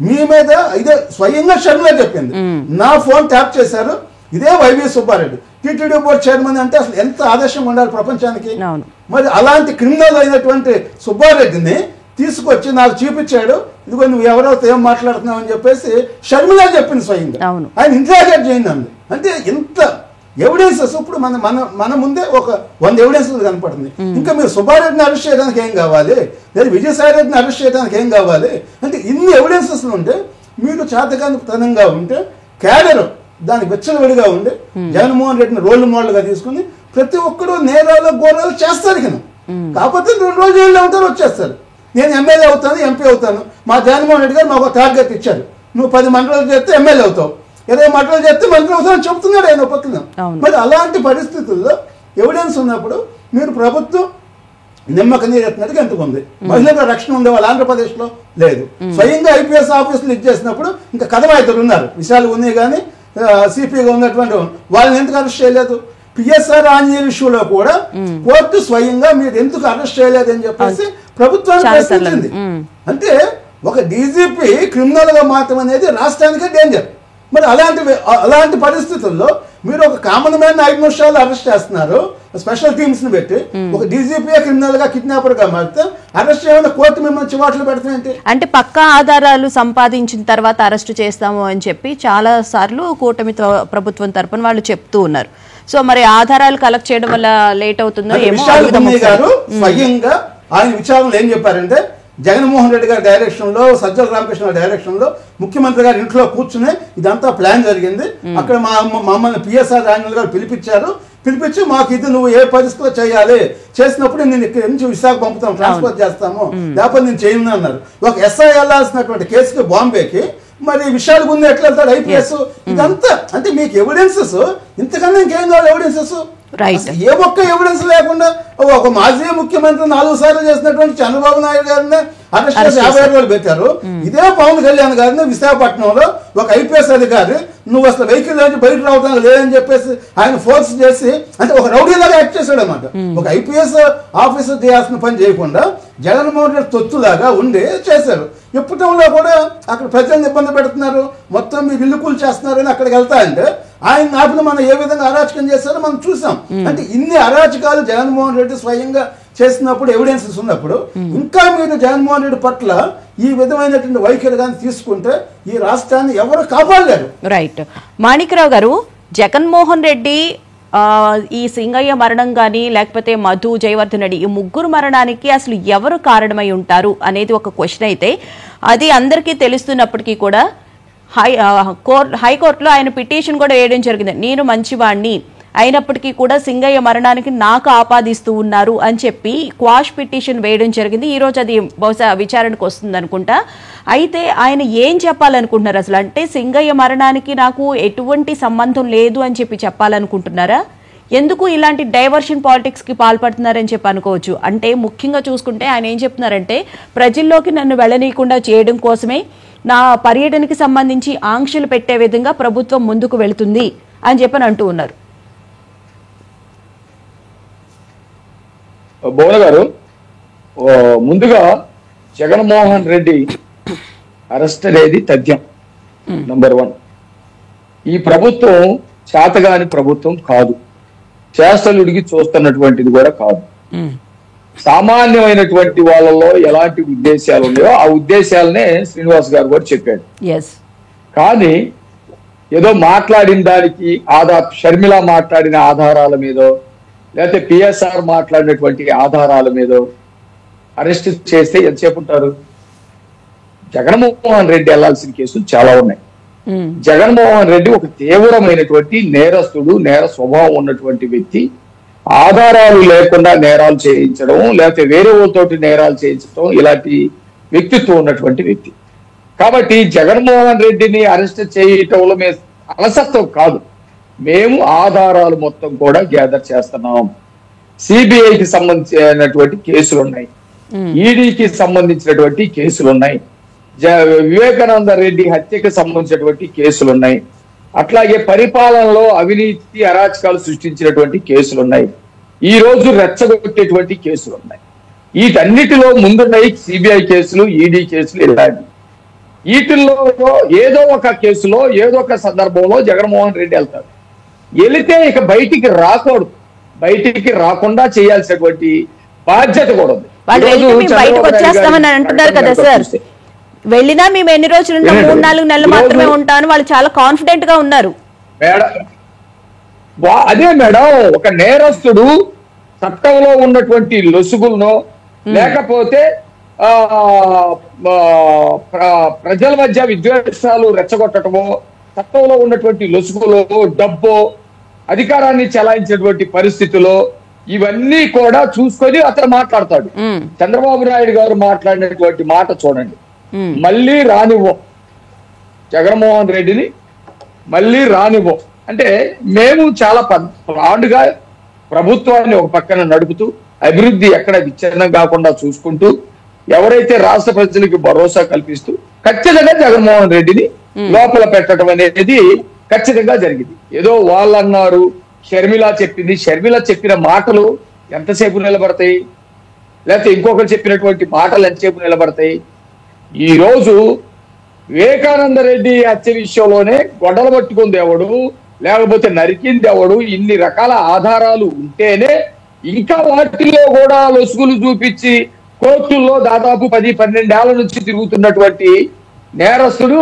మీ మీద ఇదే స్వయంగా షర్మిల చెప్పింది, నా ఫోన్ ట్యాప్ చేశారు ఇదే YV Subba Reddy, TTD board chairman. అంటే అసలు ఎంత ఆదర్శంగా ఉండాలి ప్రపంచానికి. మరి అలాంటి క్రిమినల్ అయినటువంటి సుబ్బారెడ్డిని తీసుకొచ్చి నాకు చూపించాడు, ఇదిగో నువ్వు ఎవరైతే ఏం మాట్లాడుతున్నావు అని చెప్పేసి షర్మిల చెప్పింది స్వయంగా. ఆయన ఇంటరాగేట్ చేయండి అంది. అంటే ఎంత ఎవిడెన్సెస్ ఇప్పుడు మన ముందే ఒక 100 ఎవిడెన్సెస్ కనపడుతుంది. ఇంకా మీరు సుబ్బారెడ్డిని అరెస్ట్ చేయడానికి ఏం కావాలి, లేదా విజయసాయి రెడ్డిని అరెస్ట్ చేయడానికి ఏం కావాలి? అంటే ఇన్ని ఎవిడెన్సెస్ ఉంటే మీరు చేతకానితనంగా ఉంటే క్యాడర్ దానికి వెచ్చలవిడిగా ఉండి జగన్మోహన్ రెడ్డిని రోల్ మోడల్ గా తీసుకుని ప్రతి ఒక్కరు నేరాలు ఘోరాలు చేస్తారు. కాకపోతే 2 రోజులు జైల్లో ఉంటారు, వచ్చేస్తారు. నేను ఎమ్మెల్యే అవుతాను, ఎంపీ అవుతాను. మా జగన్మోహన్ రెడ్డి గారు మాకు టార్గెట్ ఇచ్చారు, నువ్వు 10 మండలాలు చేస్తే ఎమ్మెల్యే అవుతావు, 20 మండలాలు చేస్తే మంత్రి అవుతావు చెప్తున్నాడు ఆయన పక్కన. మరి అలాంటి పరిస్థితుల్లో ఎవిడెన్స్ ఉన్నప్పుడు మీరు ప్రభుత్వం నిమ్మక నీరెత్తినట్టుగా ఎంతుకుంది. మహిళల రక్షణ ఉండే వాళ్ళు ఆంధ్రప్రదేశ్ లో లేదు. స్వయంగా ఐపీఎస్ ఆఫీసులు ఇచ్చేసినప్పుడు ఇంకా కథమాయితులు ఉన్నారు, విషయాలు ఉన్నాయి, కానీ సిపిగా ఉన్నటువంటి వాళ్ళని ఎందుకు అరెస్ట్ చేయలేదు? పిఎస్ఆర్ ఆంజనేయ ఇష్యూలో కూడా కోర్టు స్వయంగా మీరు ఎందుకు అరెస్ట్ చేయలేదు అని చెప్పేసి ప్రభుత్వాన్ని ప్రశ్నించింది. అంటే ఒక డీజీపీ క్రిమినల్ గా మాత్రం అనేది రాష్ట్రానికే డేంజర్. మరి అలాంటి పరిస్థితుల్లో మీరు ఒక కామన్ మ్యాన్ 5 నిమిషాలు అరెస్ట్ చేస్తున్నారు, స్పెషల్ టీమ్స్ ని పెట్టి. ఒక డీజీపీ క్రిమినల్ గా కిడ్నాపర్ గా మారితే అరెస్ట్ చేయమని కోర్టు మిమ్మల్ని చివాట్లు పెడుతుంది. అంటే పక్కా ఆధారాలు సంపాదించిన తర్వాత అరెస్ట్ చేస్తాము అని చెప్పి చాలా సార్లు కూటమి ప్రభుత్వం తరపున వాళ్ళు చెప్తూ ఉన్నారు. సో మరి ఆధారాలు కలెక్ట్ చేయడం వల్ల లేట్ అవుతుందో ఏమో. స్వయంగా ఆయన విచారణలో ఏం చెప్పారంటే, జగన్మోహన్ రెడ్డి గారి డైరెక్షన్ లో, సజ్జల రామకృష్ణ డైరెక్షన్ లో ముఖ్యమంత్రి గారి ఇంట్లో కూర్చుని ఇదంతా ప్లాన్ జరిగింది. అక్కడ మమ్మల్ని పిఎస్ఆర్ రాజేంద్ర గారు పిలిపించారు, పిలిపించి మాకు ఇది నువ్వు ఏ పరిస్థితిలో చేయాలి, చేసినప్పుడు నేను ఇక్కడ నుంచి విశాఖ పంపుతాం, ట్రాన్స్ఫర్ చేస్తాము, లేకపోతే నేను చేయను అన్నారు. ఒక ఎస్ఐ వెళ్ళాల్సినటువంటి కేసుకి బాంబేకి మరి విషయాలు ముందు ఎట్లా వెళ్తాడు ఐపీఎస్? ఇదంతా అంటే మీకు ఎవిడెన్సెస్ ఇంతకన్నా ఇంకేం కావాలి ఎవిడెన్సెస్? ఏ ఒక్క ఎవిడెన్స్ లేకుండా ఒక మాజీ ముఖ్యమంత్రి 4 సార్లు చేసినటువంటి చంద్రబాబు నాయుడు గారిని అరెస్ట్ చేసి 50 రోజులు పెట్టారు. ఇదే పవన్ కళ్యాణ్ గారిని విశాఖపట్నంలో ఒక ఐపీఎస్ అధికారి నువ్వు అసలు వెహికల్ నుంచి బయట రావడానికి లేదని చెప్పేసి ఆయన ఫోర్స్ చేసి అంటే ఒక రౌడీలాగా యాక్ట్ చేశాడు అనమాట. ఒక ఐపీఎస్ ఆఫీసర్ చేయాల్సిన పని చేయకుండా జగన్మోహన్ రెడ్డి తొత్తులాగా ఉండి చేశారు. ఇప్పటంలో కూడా అక్కడ ప్రజలను ఇబ్బంది పెడుతున్నారు, మొత్తం మీరు ఇల్లు కూల్ చేస్తున్నారని అక్కడికి వెళ్తా అంటే ఆయన ఆపిన మనం ఏ విధంగా అరాచకం చేస్తారో మనం చూసాం. అంటే ఇన్ని అరాచకాలు జగన్మోహన్ రెడ్డి స్వయంగా చేసినప్పుడు ఎవిడెన్సెస్ ఉన్నప్పుడు ఇంకా మీరు జగన్మోహన్ రెడ్డి పట్ల ఈ విధమైనటువంటి వైఖరి కానీ తీసుకుంటే ఈ రాష్ట్రాన్ని ఎవరు కాపాడలేరు. రైట్. మాణిక్రావు గారు, జగన్మోహన్ రెడ్డి ఈ సింగయ్య మరణం కానీ లేకపోతే మధు, జయవర్ధన్ రెడ్డి ఈ ముగ్గురు మరణానికి అసలు ఎవరు కారణమై ఉంటారు అనేది ఒక క్వశ్చన్ అయితే అది అందరికీ తెలుస్తున్నప్పటికీ కూడా హైకోర్టులో ఆయన పిటిషన్ కూడా వేయడం జరిగింది. నేను మంచివాణ్ణి అయినప్పటికీ కూడా సింగయ్య మరణానికి నాకు ఆపాదిస్తూ ఉన్నారు అని చెప్పి క్వాష్ పిటిషన్ వేయడం జరిగింది. ఈ రోజు అది బహుశా విచారణకు వస్తుంది అనుకుంటా. అయితే ఆయన ఏం చెప్పాలనుకుంటున్నారు అసలు? అంటే సింగయ్య మరణానికి నాకు ఎటువంటి సంబంధం లేదు అని చెప్పి చెప్పాలనుకుంటున్నారా? ఎందుకు ఇలాంటి డైవర్షన్ పాలిటిక్స్ కి పాల్పడుతున్నారని చెప్పి అనుకోవచ్చు. అంటే ముఖ్యంగా చూసుకుంటే ఆయన ఏం చెప్తున్నారంటే ప్రజల్లోకి నన్ను వెళ్ళనీయకుండా చేయడం కోసమే నా పర్యటనకి సంబంధించి ఆంక్షలు పెట్టే విధంగా ప్రభుత్వం ముందుకు వెళుతుంది అని చెప్పని అంటూ ఉన్నారు. భువన గారు, ముందుగా జగన్మోహన్ రెడ్డి అరెస్ట్ అనేది తథ్యం నంబర్ 1. ఈ ప్రభుత్వం చేతగాని ప్రభుత్వం కాదు, చేష్టలుడికి చూస్తున్నటువంటిది కూడా కాదు. సామాన్యమైనటువంటి వాళ్ళలో ఎలాంటి ఉద్దేశాలు ఉన్నాయో ఆ ఉద్దేశాలనే శ్రీనివాస్ గారు కూడా చెప్పాడు. కానీ ఏదో మాట్లాడిన దానికి షర్మిల మాట్లాడిన ఆధారాల మీదో లేకపోతే పిఎస్ఆర్ మాట్లాడినటువంటి ఆధారాల మీదో అరెస్ట్ చేస్తే ఎంతసేపు ఉంటారు? జగన్మోహన్ రెడ్డి వెళ్లాల్సిన కేసులు చాలా ఉన్నాయి. జగన్మోహన్ రెడ్డి ఒక తీవ్రమైనటువంటి నేరస్తుడు, నేర స్వభావం ఉన్నటువంటి వ్యక్తి. ఆధారాలు లేకుండా నేరాలు చేయించడం లేకపోతే వేరే వాళ్ళతోటి నేరాలు చేయించడం ఇలాంటి వ్యక్తిత్వం ఉన్నటువంటి వ్యక్తి. కాబట్టి జగన్మోహన్ రెడ్డిని అరెస్ట్ చేయటంలో అలసత్వం కాదు, మేము ఆధారాలు మొత్తం కూడా గ్యాదర్ చేస్తున్నాం. సిబిఐకి సంబంధించినటువంటి కేసులు ఉన్నాయి, ఈడీకి సంబంధించినటువంటి కేసులు ఉన్నాయి, వివేకానంద రెడ్డి హత్యకి సంబంధించినటువంటి కేసులు ఉన్నాయి, అట్లాగే పరిపాలనలో అవినీతి అరాచకాలు సృష్టించినటువంటి కేసులు ఉన్నాయి, ఈ రోజు రెచ్చగొట్టేటువంటి కేసులు ఉన్నాయి. వీటన్నిటిలో ముందున్నాయి సిబిఐ కేసులు, ఈడీ కేసులు. ఇలాంటి వీటిల్లో ఏదో ఒక కేసులో ఏదో ఒక సందర్భంలో జగన్మోహన్ రెడ్డి వెళ్తాడు. వెళితే ఇక బయటికి రాకూడదు, బయటికి రాకుండా చేయాల్సినటువంటి బాధ్యత కూడా ఉంది. బయటకు వచ్చేస్తామని అంటున్నారు కదా సార్, వెళ్ళినా మేము ఎన్ని రోజులు 3-4 నెలలు మాత్రమే ఉంటామని వాళ్ళు చాలా కాన్ఫిడెంట్ గా ఉన్నారు. అదే మేడం, ఒక నేరస్తుడు చట్టంలో ఉన్నటువంటి లొసుగులను లేకపోతే ప్రజల మధ్య విద్వేషాలు రెచ్చగొట్టడమో, చట్టంలో ఉన్నటువంటి లొసుగులో డబ్బో, అధికారాన్ని చెలాయించినటువంటి పరిస్థితుల్లో ఇవన్నీ కూడా చూసుకొని అతను మాట్లాడతాడు. చంద్రబాబు నాయుడు గారు మాట్లాడినటువంటి మాట చూడండి, మళ్ళీ రానివ్వం జగన్మోహన్ రెడ్డిని, మళ్ళీ రానివ్వం అంటే మేము చాలా ప్రాండుగా ప్రభుత్వాన్ని ఒక పక్కన నడుపుతూ అభివృద్ధి ఎక్కడ విచ్ఛిన్నం కాకుండా చూసుకుంటూ ఎవరైతే రాష్ట్ర ప్రజలకు భరోసా కల్పిస్తూ ఖచ్చితంగా జగన్మోహన్ రెడ్డిని లోపల పెట్టడం అనేది ఖచ్చితంగా జరిగింది. ఏదో వాళ్ళు అన్నారు, షర్మిల చెప్పింది, షర్మిల చెప్పిన మాటలు ఎంతసేపు నిలబడతాయి, లేకపోతే ఇంకొకరు చెప్పినటువంటి మాటలు ఎంతసేపు నిలబడతాయి? ఈ రోజు వివేకానంద రెడ్డి హత్య విషయంలోనే గొడవలు పట్టుకుంది ఎవడు, లేకపోతే నరికింది ఎవడు, ఇన్ని రకాల ఆధారాలు ఉంటేనే ఇంకా వాటిల్లో కూడా లొసుగులు చూపించి కోర్టుల్లో దాదాపు 10-12 ఏళ్ల నుంచి తిరుగుతున్నటువంటి నేరస్తుడు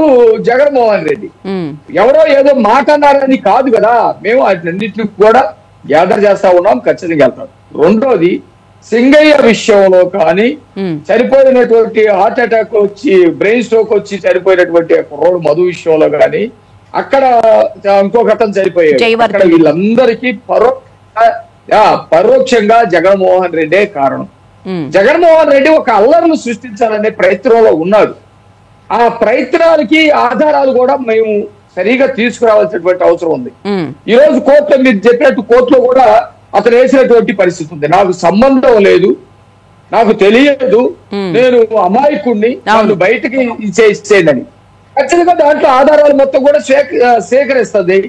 జగన్మోహన్ రెడ్డి. ఎవరో ఏదో మాట అన్నారని కాదు కదా, మేము అన్నింటిని కూడా గ్యాదర్ చేస్తా ఉన్నాం, ఖచ్చితంగా వెళ్తాం. రెండోది, సింగయ్య విషయంలో కానీ చనిపోయినటువంటి హార్ట్ అటాక్ వచ్చి బ్రెయిన్ స్ట్రోక్ వచ్చి చనిపోయినటువంటి కుర్రోడు మధు విషయంలో కానీ, అక్కడ ఇంకొక అతను చనిపోయాడు. అక్కడ వీళ్ళందరికీ పరోక్షంగా జగన్మోహన్ రెడ్డే కారణం. జగన్మోహన్ రెడ్డి ఒక అల్లర్ను సృష్టించాలనే ప్రయత్నంలో ఉన్నాడు. ఆ ప్రయత్నాలకి ఆధారాలు కూడా మేము సరిగా తీసుకురావాల్సినటువంటి అవసరం ఉంది. ఈ రోజు కోర్టులో మీరు చెప్పినట్టు కోర్టులో కూడా అతను వేసినటువంటి పరిస్థితి ఉంది. నాకు సంబంధం లేదు, నాకు తెలియదు, నేను అమాయకుణ్ణి, నన్ను బయటకి ఇచ్చేయండి. ఖచ్చితంగా దాంట్లో ఆధారాలు మొత్తం కూడా సేకరిస్తుంది.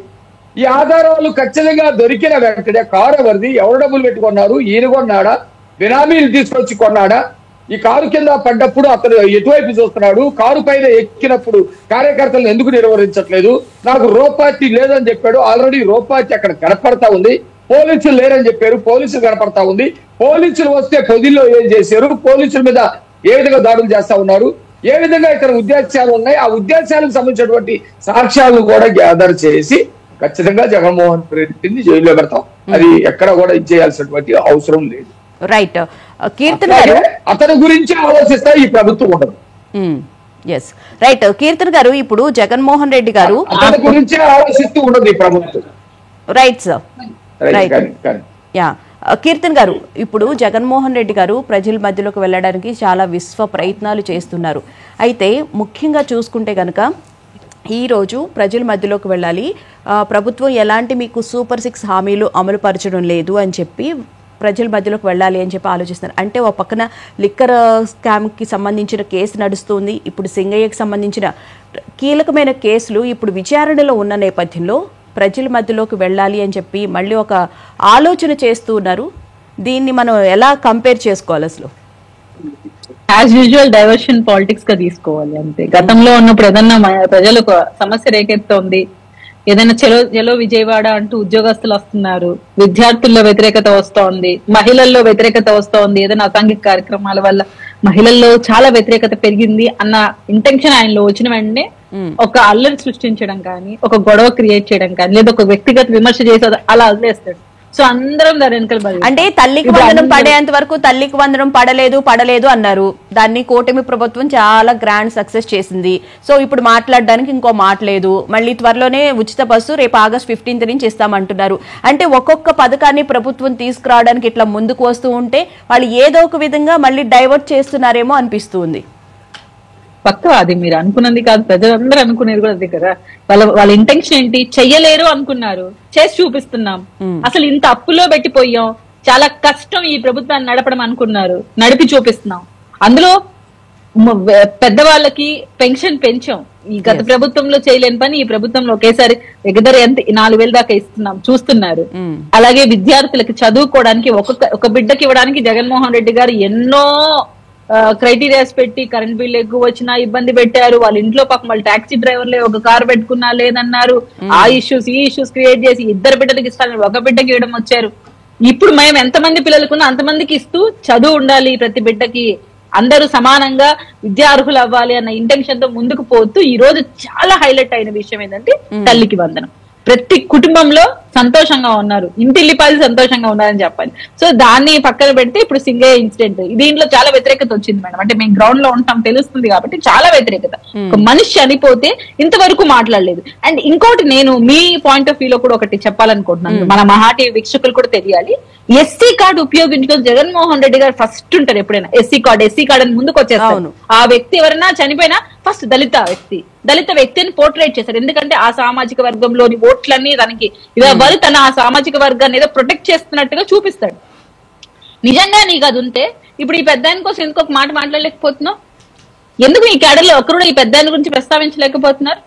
ఈ ఆధారాలు ఖచ్చితంగా దొరికిన వెంటనే కారు ఎవరిది, ఎవరు డబ్బులు పెట్టుకున్నారు, ఈయన కొన్నాడా, బినామీలు తీసుకొచ్చి కొన్నాడా, ఈ కారు కింద పడ్డప్పుడు అతను ఎటువైపు చూస్తున్నాడు, కారు పైన ఎక్కినప్పుడు కార్యకర్తలను ఎందుకు నిర్వహించట్లేదు, నాకు రోపార్టీ లేదని చెప్పాడు, ఆల్రెడీ రోపార్టీ అక్కడ కనపడతా ఉంది, పోలీసులు లేరని చెప్పారు, పోలీసులు కనపడతా ఉంది, పోలీసులు వస్తే పొదిల్లో ఏం చేశారు, పోలీసుల మీద ఏ విధంగా దాడులు చేస్తా ఉన్నారు, ఏ విధంగా ఇక్కడ ఉద్దేశాలు ఉన్నాయి, ఆ ఉద్దేశాలకు సంబంధించినటువంటి సాక్ష్యాలను కూడా గ్యాదర్ చేసి ఖచ్చితంగా జగన్మోహన్ రెడ్డిని జైల్లో పెడతాం. అది ఎక్కడ కూడా ఇచ్చేయాల్సినటువంటి అవసరం లేదు. రైట్. కీర్తన్ గారు, అతని గురించి ఆలోచిస్తా ఈ ప్రభుత్వం ఉండదు. Yes right. కీర్తన్ గారు, ఇప్పుడు జగన్మోహన్ రెడ్డి గారు అతని గురించి ఆలోచిస్తూ ఉండదు ఈ ప్రభుత్వం. Right sir, right. Yeah kirtan గారు, ఇప్పుడు జగన్మోహన్ రెడ్డి గారు ప్రజల మధ్యలోకి వెళ్ళడానికి చాలా విశ్వ ప్రయత్నాలు చేస్తున్నారు. అయితే ముఖ్యంగా చూసుకుంటే కనుక ఈరోజు ప్రజల మధ్యలోకి వెళ్ళాలి, ప్రభుత్వం ఎలాంటి మీకు సూపర్ 6 హామీలు అమలు పరచడం లేదు అని చెప్పి ప్రజల మధ్యలోకి వెళ్ళాలి అని చెప్పి ఆలోచిస్తున్నారు. అంటే ఒక పక్కన లిక్కర్ స్కామ్కి సంబంధించిన కేసు నడుస్తుంది, ఇప్పుడు సింగయ్యకి సంబంధించిన కీలకమైన కేసులు ఇప్పుడు విచారణలో ఉన్న నేపథ్యంలో ప్రజల మధ్యలోకి వెళ్ళాలి అని చెప్పి మళ్ళీ ఒక ఆలోచన చేస్తూ ఉన్నారు. దీన్ని మనం ఎలా కంపేర్ చేసుకోవాలి అసలు? యాజ్ యూజువల్ డైవర్షన్ పాలిటిక్స్ గా తీసుకోవాలి అంతే. గతంలో ఉన్నప్పుడు ఏదన్నా ప్రజలకు సమస్య రేకెత్తోంది, ఏదైనా చలో విజయవాడ అంటూ ఉద్యోగస్తులు వస్తున్నారు, విద్యార్థుల్లో వ్యతిరేకత వస్తోంది, మహిళల్లో వ్యతిరేకత వస్తోంది, ఏదైనా అసాంఘిక కార్యక్రమాల వల్ల మహిళల్లో చాలా వ్యతిరేకత పెరిగింది అన్న ఇంటెన్షన్ ఆయనలో వచ్చిన వెంటనే ఒక అల్లరి సృష్టించడం కానీ, ఒక గొడవ క్రియేట్ చేయడం కానీ, లేదా ఒక వ్యక్తిగత విమర్శ చేసేది అలా వదిలేస్తాడు. సో అందరం దాని వెనకాల అంటే తల్లికి వందనం పడేంత వరకు తల్లికి వందనం పడలేదు అన్నారు. దాన్ని కూటమి ప్రభుత్వం చాలా గ్రాండ్ సక్సెస్ చేసింది. సో ఇప్పుడు మాట్లాడడానికి ఇంకో మాట లేదు. మళ్ళీ త్వరలోనే ఉచిత బస్సు రేపు ఆగస్ట్ 15 నుంచి ఇస్తామంటున్నారు. అంటే ఒక్కొక్క పథకాన్ని ప్రభుత్వం తీసుకురావడానికి ఇట్లా ముందుకు వస్తూ ఉంటే వాళ్ళు ఏదో ఒక విధంగా మళ్ళీ డైవర్ట్ చేస్తున్నారేమో అనిపిస్తుంది. పక్క అది మీరు అనుకున్నది కాదు, ప్రజలందరూ అనుకునేది కూడా అదే కదా. వాళ్ళ ఇంటెన్షన్ ఏంటి, చెయ్యలేరు అనుకున్నారు, చేసి చూపిస్తున్నాం. అసలు ఇంత అప్పులో పెట్టిపోయాం, చాలా కష్టం ఈ ప్రభుత్వాన్ని నడపడం అనుకున్నారు, నడిపి చూపిస్తున్నాం. అందులో పెద్దవాళ్ళకి పెన్షన్ పెంచాం. ఈ గత ప్రభుత్వంలో చేయలేని పని ఈ ప్రభుత్వంలో ఒకేసారి దగ్గర ఎంత 4,000 దాకా ఇస్తున్నాం, చూస్తున్నారు. అలాగే విద్యార్థులకి చదువుకోవడానికి ఒక బిడ్డకి ఇవ్వడానికి జగన్మోహన్ రెడ్డి గారు ఎన్నో క్రైటీరియాస్ పెట్టి కరెంట్ బిల్ ఎక్కువ వచ్చినా ఇబ్బంది పెట్టారు. వాళ్ళ ఇంట్లో పాపం వాళ్ళు టాక్సీ డ్రైవర్లే ఒక కారు పెట్టుకున్నా లేదన్నారు. ఆ ఇష్యూస్ ఈ ఇష్యూస్ క్రియేట్ చేసి 2 బిడ్డలకి ఇస్తాను, ఒక బిడ్డకి ఇవ్వడం వచ్చారు. ఇప్పుడు మేము ఎంతమంది పిల్లలకున్నా అంతమందికి ఇస్తూ చదువు ఉండాలి, ప్రతి బిడ్డకి అందరూ సమానంగా విద్యార్హులు అవ్వాలి అన్న ఇంటెన్షన్ తో ముందుకు పోతూ ఈ రోజు చాలా హైలైట్ అయిన విషయం ఏంటంటే తల్లికి వందనం. ప్రతి కుటుంబంలో సంతోషంగా ఉన్నారు, ఇంటిల్లిపాది సంతోషంగా ఉన్నారని చెప్పాలి. సో దాన్ని పక్కన పెడితే ఇప్పుడు సింగయ్య ఇన్సిడెంట్, దీంట్లో చాలా వ్యతిరేకత వచ్చింది మేడం. అంటే మేము గ్రౌండ్ లో ఉంటాం తెలుస్తుంది కాబట్టి చాలా వ్యతిరేకత. ఒక మనిషి చనిపోతే ఇంతవరకు మాట్లాడలేదు. అండ్ ఇంకోటి నేను మీ పాయింట్ ఆఫ్ వ్యూ లో కూడా ఒకటి చెప్పాలనుకుంటున్నాను, మన మహాటి వీక్షకులు కూడా తెలియాలి. ఎస్సీ కార్డు ఉపయోగించుకొని జగన్మోహన్ రెడ్డి గారు ఫస్ట్ ఉంటారు ఎప్పుడైనా. ఎస్సీ కార్డు అని ముందుకు వచ్చేస్తాను. ఆ వ్యక్తి ఎవరైనా చనిపోయినా ఫస్ట్ దళిత వ్యక్తిని పోర్ట్రేట్ చేశారు. ఎందుకంటే ఆ సామాజిక వర్గంలోని ఓట్లన్నీ తనకి ఇవ్వాలి, తన ఆ సామాజిక వర్గాన్ని ఏదో ప్రొటెక్ట్ చేస్తున్నట్టుగా చూపిస్తాడు. నిజంగా నీకు అది ఉంటే ఇప్పుడు ఈ పెద్ద ఆయన కోసం ఎందుకు ఒక మాట మాట్లాడలేకపోతున్నావు? ఎందుకు ఈ కేడర్లో ఒకరు ఈ పెద్ద ఆయన గురించి ప్రస్తావించలేకపోతున్నారు?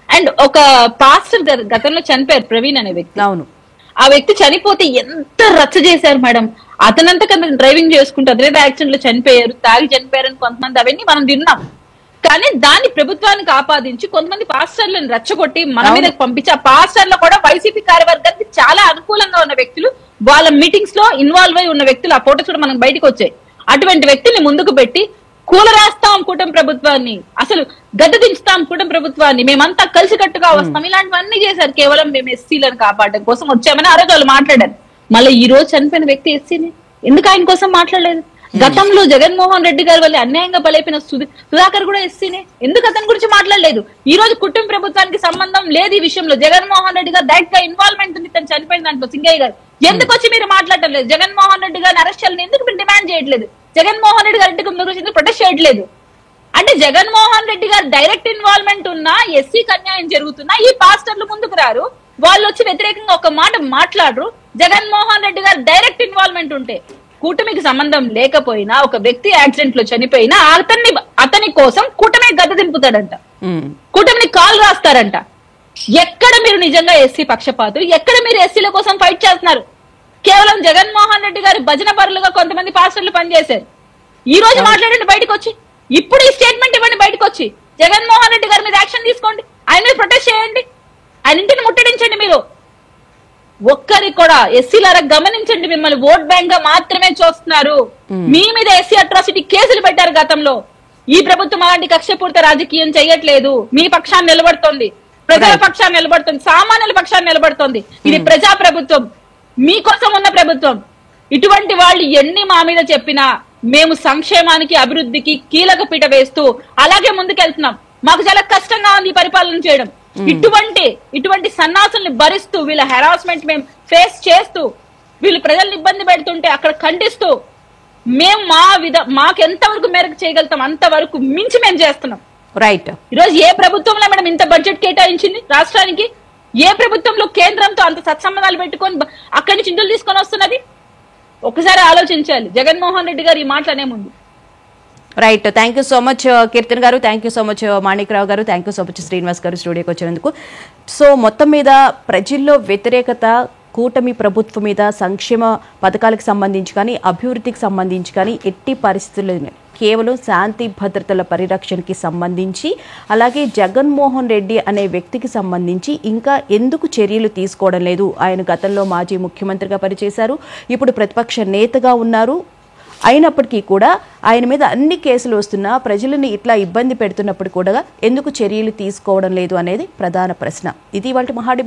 అండ్ ఒక పాస్టర్ గతంలో చనిపోయారు, ప్రవీణ్ అనే వ్యక్తి. అవును, ఆ వ్యక్తి చనిపోతే ఎంత రచ్చ చేశారు మేడం. అతనంతకన్నా డ్రైవింగ్ చేసుకుంటూ అతనే యాక్సిడెంట్ లో చనిపోయారు, తాగి చనిపోయారని కొంతమంది అవన్నీ మనం విన్నాం. కానీ దాన్ని ప్రభుత్వానికి ఆపాదించి కొంతమంది పాస్టర్లను రెచ్చగొట్టి మన మీద పంపించి, ఆ పాస్టర్లు కూడా వైసీపీ కార్యవర్గానికి చాలా అనుకూలంగా ఉన్న వ్యక్తులు, వాళ్ళ మీటింగ్స్ లో ఇన్వాల్వ్ అయి ఉన్న వ్యక్తులు. ఆ ఫోటోస్ కూడా మనకు బయటకు వచ్చాయి. అటువంటి వ్యక్తుల్ని ముందుకు పెట్టి కూలరాస్తాం కూటమి ప్రభుత్వాన్ని, అసలు గడ్డ దించుతాం కూటమి ప్రభుత్వాన్ని, మేమంతా కలిసికట్టుగా వస్తాం, ఇలాంటివన్నీ చేశారు. కేవలం మేము ఎస్సీలను కాపాడడం కోసం వచ్చామని ఆ రోజు వాళ్ళు మాట్లాడారు. మళ్ళీ ఈ రోజు చనిపోయిన వ్యక్తి ఎస్సీని ఎందుకు ఆయన కోసం మాట్లాడలేదు? గతంలో జగన్మోహన్ రెడ్డి గారి వల్ల అన్యాయంగా బలైపోయిన సుధాకర్ కూడా ఎస్సీనే. ఎందుకు అతని గురించి మాట్లాడలేదు? ఈ రోజు కుటుంబ ప్రభుత్వానికి సంబంధం లేదు ఈ విషయంలో. జగన్మోహన్ రెడ్డి గారు డైరెక్ట్ గా ఇన్వాల్వ్మెంట్ ఉంది తను చనిపోయిన దాంట్లో. సింగయ్య గారు ఎందుకు వచ్చి మీరు మాట్లాడటం లేదు? జగన్మోహన్ రెడ్డి గారిని అరెస్ట్ చేయాలని ఎందుకు మీరు డిమాండ్ చేయట్లేదు? జగన్మోహన్ రెడ్డి గారి ఇంటికి గురించి ఎందుకు ప్రొటెస్ట్ చేయట్లేదు? అంటే జగన్మోహన్ రెడ్డి గారు డైరెక్ట్ ఇన్వాల్వ్మెంట్ ఉన్నా, ఎస్సీకి అన్యాయం జరుగుతున్నా ఈ పాస్టర్లు ముందుకు రారు, వాళ్ళు వచ్చి వ్యతిరేకంగా ఒక మాట మాట్లాడరు. జగన్మోహన్ రెడ్డి గారు డైరెక్ట్ ఇన్వాల్వ్మెంట్ ఉంటే, కూటమికి సంబంధం లేకపోయినా ఒక వ్యక్తి యాక్సిడెంట్ లో చనిపోయినా అతని కోసం కూటమి గద్ద దింపుతాడంట, కూటమిని కాల్ రాస్తారంట. ఎక్కడ మీరు నిజంగా ఎస్సీ పక్షపాతులు? ఎక్కడ మీరు ఎస్సీల కోసం ఫైట్ చేస్తున్నారు? కేవలం జగన్మోహన్ రెడ్డి గారి భజన పరులుగా కొంతమంది పాస్టర్లు పనిచేశారు. ఈ రోజు మాట్లాడండి బయటకు వచ్చి, ఇప్పుడు ఈ స్టేట్మెంట్ ఇవ్వండి బయటకు వచ్చి. జగన్మోహన్ రెడ్డి గారి మీద యాక్షన్ తీసుకోండి, ఆయన మీద ప్రొటెస్ట్ చేయండి, ఆయన ఇంటిని ముట్టడించండి. మీరు ఒక్కరి కూడా ఎస్సీలారా గమనించండి, మిమ్మల్ని ఓట్ బ్యాంక్ గా మాత్రమే చూస్తున్నారు. మీ మీద ఎస్సీ అట్రాసిటీ కేసులు పెట్టారు గతంలో. ఈ ప్రభుత్వం అలాంటి కక్షపూరిత రాజకీయం చేయట్లేదు. మీ పక్షాన్ని నిలబడుతోంది, ప్రజల పక్షాన్ని నిలబడుతుంది, సామాన్యుల పక్షాన్ని నిలబడుతుంది. ఇది ప్రజా ప్రభుత్వం, మీకోసం ఉన్న ప్రభుత్వం. ఇటువంటి వాళ్ళు ఎన్ని మా మీద చెప్పినా మేము సంక్షేమానికి అభివృద్ధికి కీలక పీట వేస్తూ అలాగే ముందుకెళ్తున్నాం. మాకు చాలా కష్టంగా ఉంది ఈ పరిపాలన చేయడం. ఇటువంటి సన్నాసుల్ని భరిస్తూ, వీళ్ళ హెరాస్మెంట్ మేము ఫేస్ చేస్తూ, వీళ్ళు ప్రజల్ని ఇబ్బంది పెడుతుంటే అక్కడ ఖండిస్తూ మేము మాకు ఎంతవరకు మేరకు చేయగలుగుతాం అంతవరకు మించి మేము చేస్తున్నాం. రైట్. ఈరోజు ఏ ప్రభుత్వంలో మేడం ఇంత బడ్జెట్ కేటాయించింది రాష్ట్రానికి? ఏ ప్రభుత్వంలో కేంద్రంతో అంత సత్సంబంధాలు పెట్టుకొని అక్కడి నుంచి ఇందులు తీసుకొని వస్తున్నది? ఒకసారి ఆలోచించాలి జగన్మోహన్ రెడ్డి గారు ఈ మాటలనే ముందు. Right. Thank you so much Keerthan garu, thank you so much Manikrao garu, thank you so much Srinivas garu స్టూడియోకి వచ్చినందుకు. సో మొత్తం మీద ప్రజల్లో వ్యతిరేకత కూటమి ప్రభుత్వం మీద సంక్షేమ పథకాలకు సంబంధించి కానీ అభివృద్ధికి సంబంధించి కానీ ఎట్టి పరిస్థితుల్లో కేవలం శాంతి భద్రతల పరిరక్షణకి సంబంధించి, అలాగే జగన్మోహన్ రెడ్డి అనే వ్యక్తికి సంబంధించి ఇంకా ఎందుకు చర్యలు తీసుకోవడం లేదు? ఆయన గతంలో మాజీ ముఖ్యమంత్రిగా పనిచేశారు, ఇప్పుడు ప్రతిపక్ష నేతగా ఉన్నారు. అయినప్పటికీ కూడా ఆయన మీద అన్ని కేసులు వస్తున్నా, ప్రజలని ఇట్లా ఇబ్బంది పెడుతున్నప్పుడు కూడా ఎందుకు చర్యలు తీసుకోవడం లేదు అనేది ప్రధాన ప్రశ్న. ఇది ఇవాల్టి మహా డిబేట్.